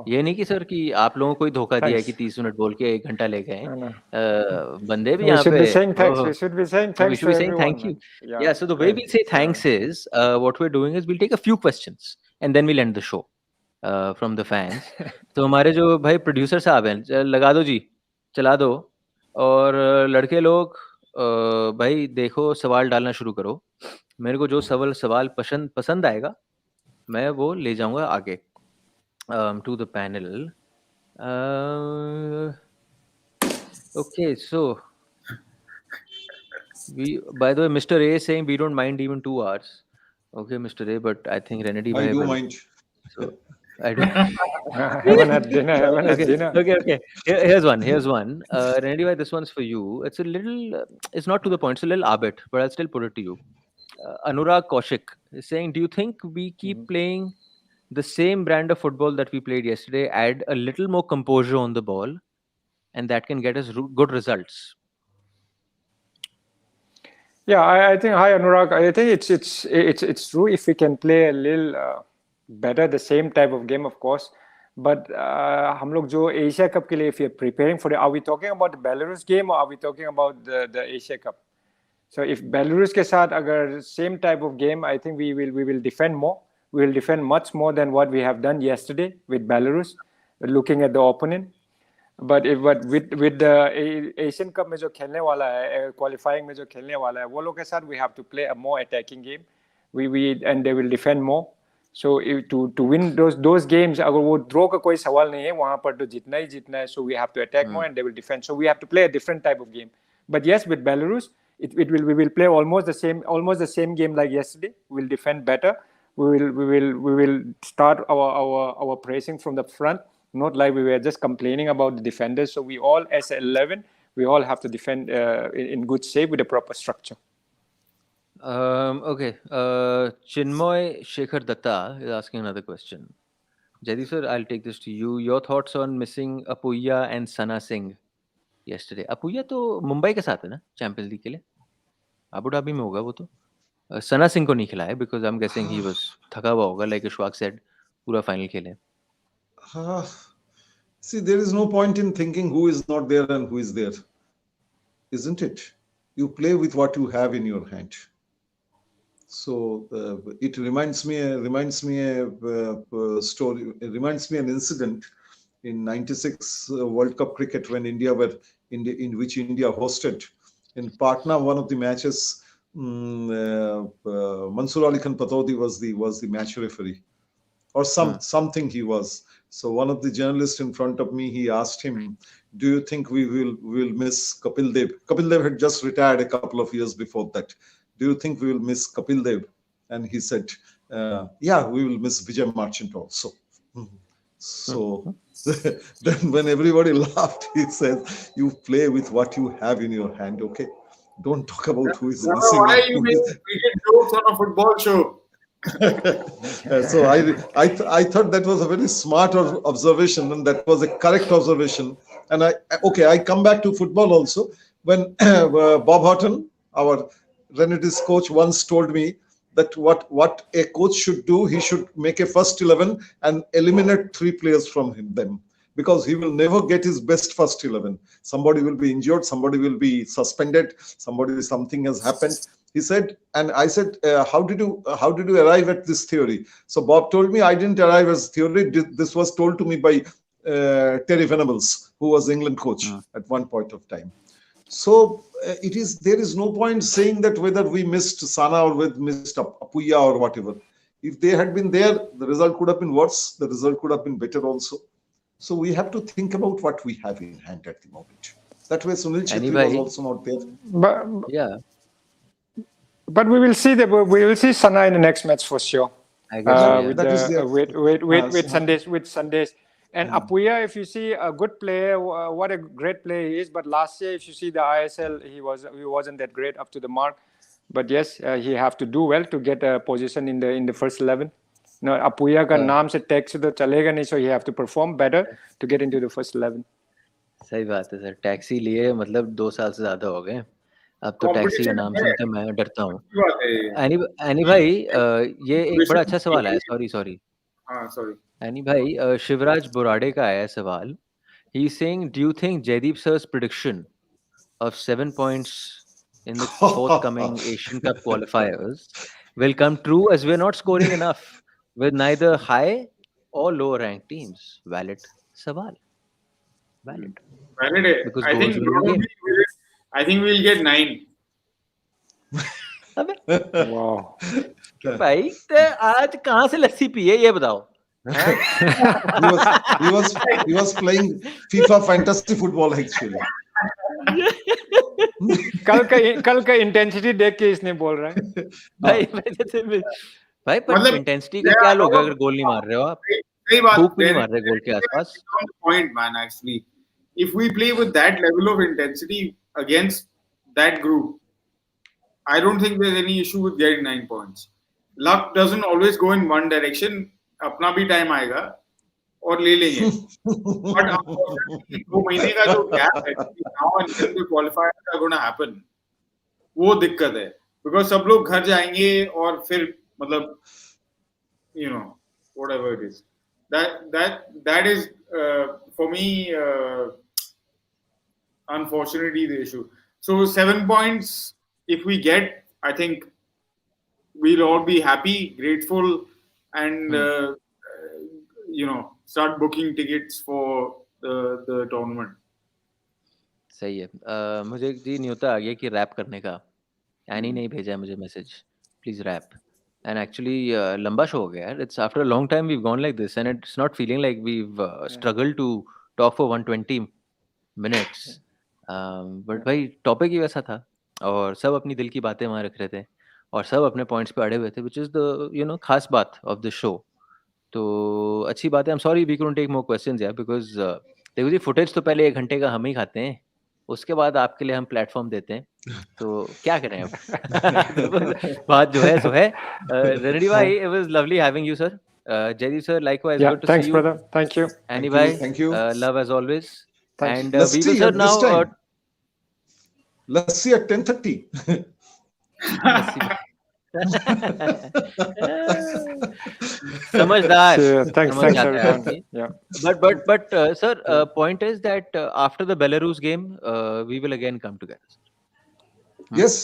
ये नहीं कि sir कि आप लोगों को ही धोखा दिया कि 30 मिनट बोल के 1 घंटा ले गए बंदे भी यहाँ पे we should be saying thank you. Yeah, so the way we say thanks is what we're doing is we'll take a few questions and then we'll end the show from the fans. तो हमारे जो भाई producer साहब हैं लगा दो जी, चला दो, और लड़के लोग भाई देखो सवाल डालना शुरू करो. मेरे को जो सवाल पसंद आएगा मैं वो ले जाऊंगा आगे. To the panel. Okay, so by the way, Mr. A is saying we don't mind even 2 hours. Okay, Mr. A, but I think Rennedy I do mind. So I don't. Haven't had dinner. Okay. Here's one. Rennedy, this one's for you. It's a little. It's not to the point. It's a little arbit, but I'll still put it to you. Anurag Kaushik is saying, do you think we keep playing the same brand of football that we played yesterday, add a little more composure on the ball, and that can get us good results? Yeah, I think, hi Anurag, I think it's true if we can play a little better, the same type of game, of course. But हम लोग जो Asia Cup के लिए, if you're preparing for it, are we talking about the Belarus game or are we talking about the Asia Cup? So if Belarus के साथ अगर same type of game, I think we will defend more. We will defend much more than what we have done yesterday with Belarus, looking at the opponent. But with the Asian Cup में जो खेलने वाला है, qualifying में जो खेलने वाला है, वो लोग के साथ we have to play a more attacking game. And they will defend more. So to win those games, अगर वो draw का कोई सवाल नहीं है, वहाँ पर तो जीतना ही जीतना है. So we have to attack more and they will defend. So we have to play a different type of game. But yes, with Belarus, we will play almost the same game like yesterday. We will defend better. We will start our pressing from the front, not like we were just complaining about the defenders. So we all, as 11, we all have to defend in good shape with a proper structure. Okay. Chinmoy Shekhar Datta is asking another question. Jaideep sir, I'll take this to you. Your thoughts on missing Apuya and Sana Singh yesterday? Apuya तो मुंबई के साथ है ना champions league के लिए, Abu Dhabi में होगा वो तो. सना सिंह को नहीं खिलाया because I'm guessing he was थका हुआ होगा, like Ishfaq said, पूरा फाइनल खेले. See, there is no point in thinking who is not there and who is there, isn't it? You play with what you have in your hand. So it reminds me a story. It reminds me an incident in '96 World Cup cricket when in which India hosted in Patna. One of the matches, Mansoor Ali Khan Patodi was the match referee, or something he was. So one of the journalists in front of me, he asked him, "Do you think we will miss Kapil Dev?" Kapil Dev had just retired a couple of years before that. "Do you think we will miss Kapil Dev?" And he said, "Yeah, we will miss Vijay Marchant also." So then when everybody laughed, he said, "You play with what you have in your hand, okay? Don't talk about who is missing." Why are you making cricket jokes on a football show? So I thought that was a very smart observation, and that was a correct observation. And I come back to football also. When Bob Houghton, our Rennedy's coach, once told me that what a coach should do, he should make a first 11 and eliminate 3 players from them, because he will never get his best first 11. Somebody will be injured, somebody will be suspended, something has happened. He said, and I said, how did you arrive at this theory? So Bob told me, I didn't arrive as theory. This was told to me by Terry Venables, who was England coach at one point of time. So there is no point saying that whether we missed Sana or we missed Apuya or whatever. If they had been there, the result could have been worse. The result could have been better also. So we have to think about what we have in hand at the moment. That way, Sunil Chhetri was also not there. But we will see Sana in the next match for sure. I guess with Sundays. And Apuya, if you see, a good player, what a great player he is. But last year, if you see the ISL, he wasn't that great up to the mark. But yes, he have to do well to get a position in the first 11. No, Apuya का नाम से tax तो चलेगा नहीं, so he have to perform better to get into the first 11. सही बात है sir, taxi लिए मतलब 2 साल से ज्यादा हो गए. अब तो टैक्सी का नाम सुनते मैं डरता हूँ. एनी भाई, ये एक बड़ा अच्छा सवाल है. सॉरी. एनी भाई, शिवराज बोराडे का आया सवाल. He is saying, do you think Jaideep sir's prediction of 7 points in the forthcoming Asian Cup qualifiers will come true, as we're not scoring enough with neither high or low ranked teams? Valid sawal. Valid. Because I think we'll get 9. Wow. भाई आज कहाँ से लस्सी पिए ये बताओ. He was playing FIFA fantasy football actually. कल का intensity देख के इसने बोल रहा है. भाई पर इंटेंसिटी का क्या लोग अगर गोल नहीं मार रहे हो आप, धूप नहीं मार रहे गोल के आसपास. Point, man. Actually, if we play with that level of intensity against that group, I don't think there's any issue with getting 9 points. Luck doesn't always go in one direction. अपना भी टाइम आएगा और ले लेंगे. But 2 महीने का जो gap है, now and then the qualifiers are going to happen. वो दिक्कत है, because सब लोग घर जाएंगे और फिर मतलब whatever it is. That is for me unfortunately the issue. So 7 points if we get, I think we'll all be happy, grateful, and start booking tickets for the tournament. सही है। मुझे जी न्योता आ गया कि रैप करने का। एनी नहीं भेजा है मुझे message, please wrap. And actually लंबा शो हो गया यार। It's after a long time we've gone like this and it's not feeling like we've struggle to talk for 120 minutes. But भाई टॉपिक ही वैसा था और सब अपनी दिल की बातें वहाँ रख रहे थे और सब अपने पॉइंट्स पे अड़े हुए थे, विच इज़ द खास बात ऑफ द शो। तो अच्छी बात है। I am sorry we couldn't take more questions यार, बिकॉज़ देखो जी फुटेज तो पहले 1 घंटे का हम ही खाते हैं, उसके बाद आपके लिए हम प्लेटफॉर्म देते हैं, तो क्या करें अब? तो बात जो है सो है। रेनेडी भाई, it was lovely having you sir. Jaideep sir, likewise, Yeah, good to thanks, see you. brother. Thank you. Annie Thank you, bhai, thank you. love as always. Thanks. And Let's we see will sir at now this time. Let's see at 10:30. let's see. समझदार, So, thanks, समझ thanks जाता है everyone. आदमी। Yeah. But sir, point is that after the Belarus game, we will again come together. Yes,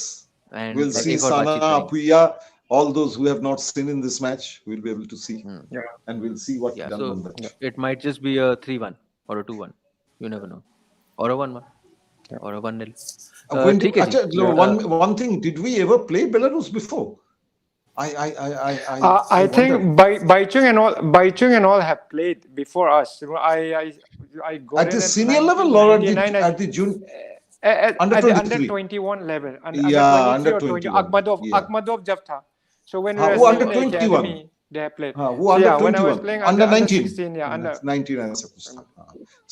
And we'll see एक और Sana, बातचीत करेंगे। Apuya, all those who have not seen in this match, we'll be able to see. Yeah. And we'll see what Yeah, done so on that. it might just be a 3-1 or a 2-1. You never know. Or a 1-1. Yeah. Or a 1-0. When ठीक है जी। no, one thing, did we ever play Belarus before? I think Baichung and all have played before us. I got at in the senior level or at 1999 the junior at under the 23? under 21 level. Yeah, Under 23 under or 20. 21. Yeah. Akhmadov jab tha. So when we Who were under still in the 21? academy, they have played. Who So under yeah, when I was 21? playing Under under 19? 16, yeah, under 19 ऐसा कुछ था।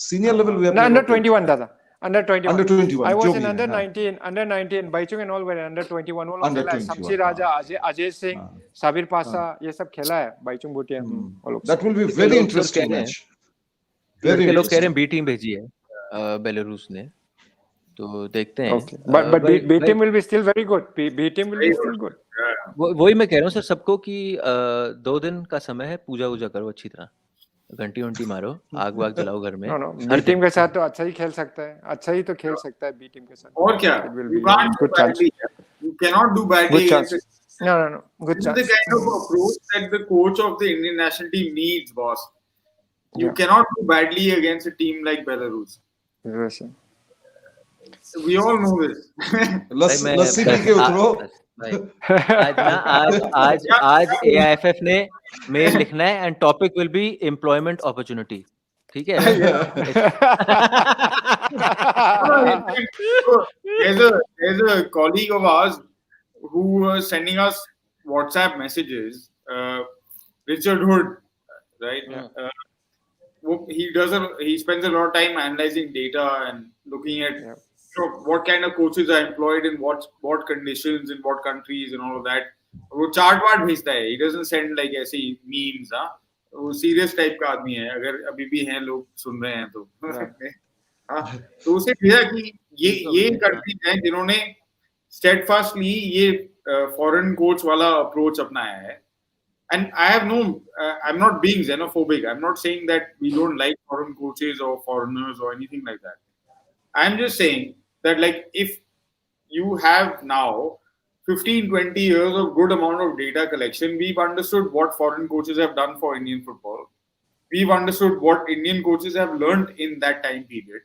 Senior level we have no, never under played. 21 dada. Under 21. Under 21, I was जो in भी under है, हाँ। 19. Under 19. Baichung and all were in under 21. वो लोग Under खेला है। 21, शमशी राजा, अजय सिंह, साबिर पासा, ये सब खेला है। Baichung Bhutia, वो लोग। That will be लड़के very लोग interesting कह रहे match. हैं, Very लड़के लोग कह रहे हैं interesting. बी टीम भेजी है बेलारूस ने, तो देखते हैं। Okay. But B team will be still very good. B team will be still good. वही मैं कह रहा हूँ सर सबको कि 2 दिन का समय है, पूजा वूजा करो अच्छी तरह, घंटी वंटी मारो, आग वाग जलाओ घर में। No, B team के साथ तो अच्छा ही खेल सकता है, अच्छा ही तो खेल सकता है B team के साथ। और क्या? It will You be can't do good chance. badly. You cannot do badly Good chance. against it. No. Good This chance. is the kind of approach that the coach of the Indian national team needs, boss. You Yeah. cannot do badly against a team like Belarus. Yes. We all know this. Lassi P के उतरो। आज AIFF ने mail लिखना है and topic will be employment opportunity, ठीक है? There's a colleague of ours who was sending us WhatsApp messages. Richard Hood, right? Yeah. He spends a lot of time analyzing data and looking at what kind of coaches are employed in what conditions in what countries and all of that. वो chart ward भेजता है. He doesn't send like ऐसे memes. वो serious type का आदमी है. अगर अभी भी हैं लोग सुन रहे हैं तो तो उसे भेजा कि ये कंट्रीज हैं जिन्होंने स्टेडफास्टली ये फॉरेन कोच वाला अप्रोच अपनाया है. And I'm not being xenophobic. I'm not saying that we don't like foreign coaches or foreigners or anything like that. I'm just saying that like if you have now 15-20 years of good amount of data collection, we've understood what foreign coaches have done for Indian football. We've understood what Indian coaches have learned in that time period,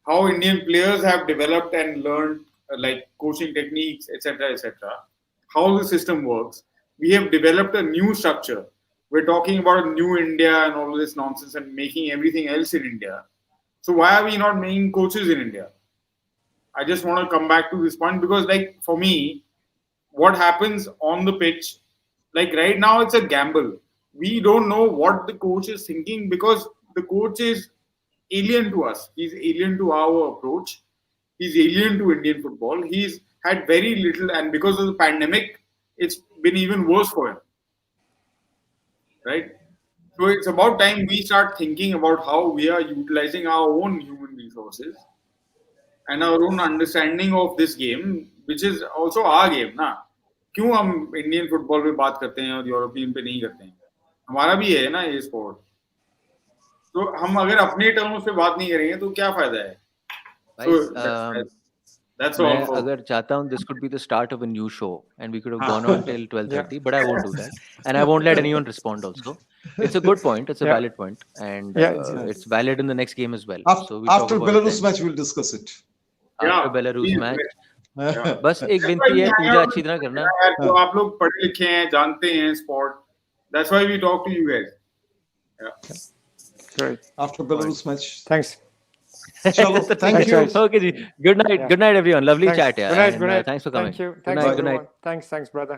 how Indian players have developed and learned like coaching techniques, etc., how the system works. We have developed a new structure. We're talking about a new India and all of this nonsense and making everything else in India. So why are we not making coaches in India? I just want to come back to this point because like for me, what happens on the pitch, like right now it's a gamble. We don't know what the coach is thinking because the coach is alien to us. He's alien to our approach. He's alien to Indian football. He's had very little, and because of the pandemic, it's been even worse for him. Right? So it's about time we start thinking about how we are utilizing our own human resources and our own understanding of this game, which is also our game, ना? क्यों हम Indian football पे बात करते हैं और European पे नहीं करते हैं? हमारा भी है ना ये स्पोर्ट. तो हम अगर अपने टर्म्स पे बात नहीं करेंगे तो क्या फायदा है? That's all. मैं folks. अगर चाहता हूँ this could be the start of a new show and we could have gone on till 12:30, but I won't do that, and I won't let anyone respond also. It's a good point. It's a Yeah. valid point, and Yeah, it's- it's valid in the next game as well. So we talk After about it Belarus then. match, we'll discuss it. After Belarus please, match, yeah. बस एक That's why विनती we है, hang पूजा out अच्छी with तरह you करना. यार, तो आप लोग पढ़े लिखे हैं, जानते हैं sport. That's why we talk to you guys. Yeah. Great. After Belarus match. Thanks. Chalo, thank Thanks, you. guys. Okay ji. Good night. Yeah. Good night everyone. Lovely Thanks. chat, yeah. Good night. And, Good night. thanks for coming. Thank you. Good Thanks night. Good everyone. night. Thanks, brother.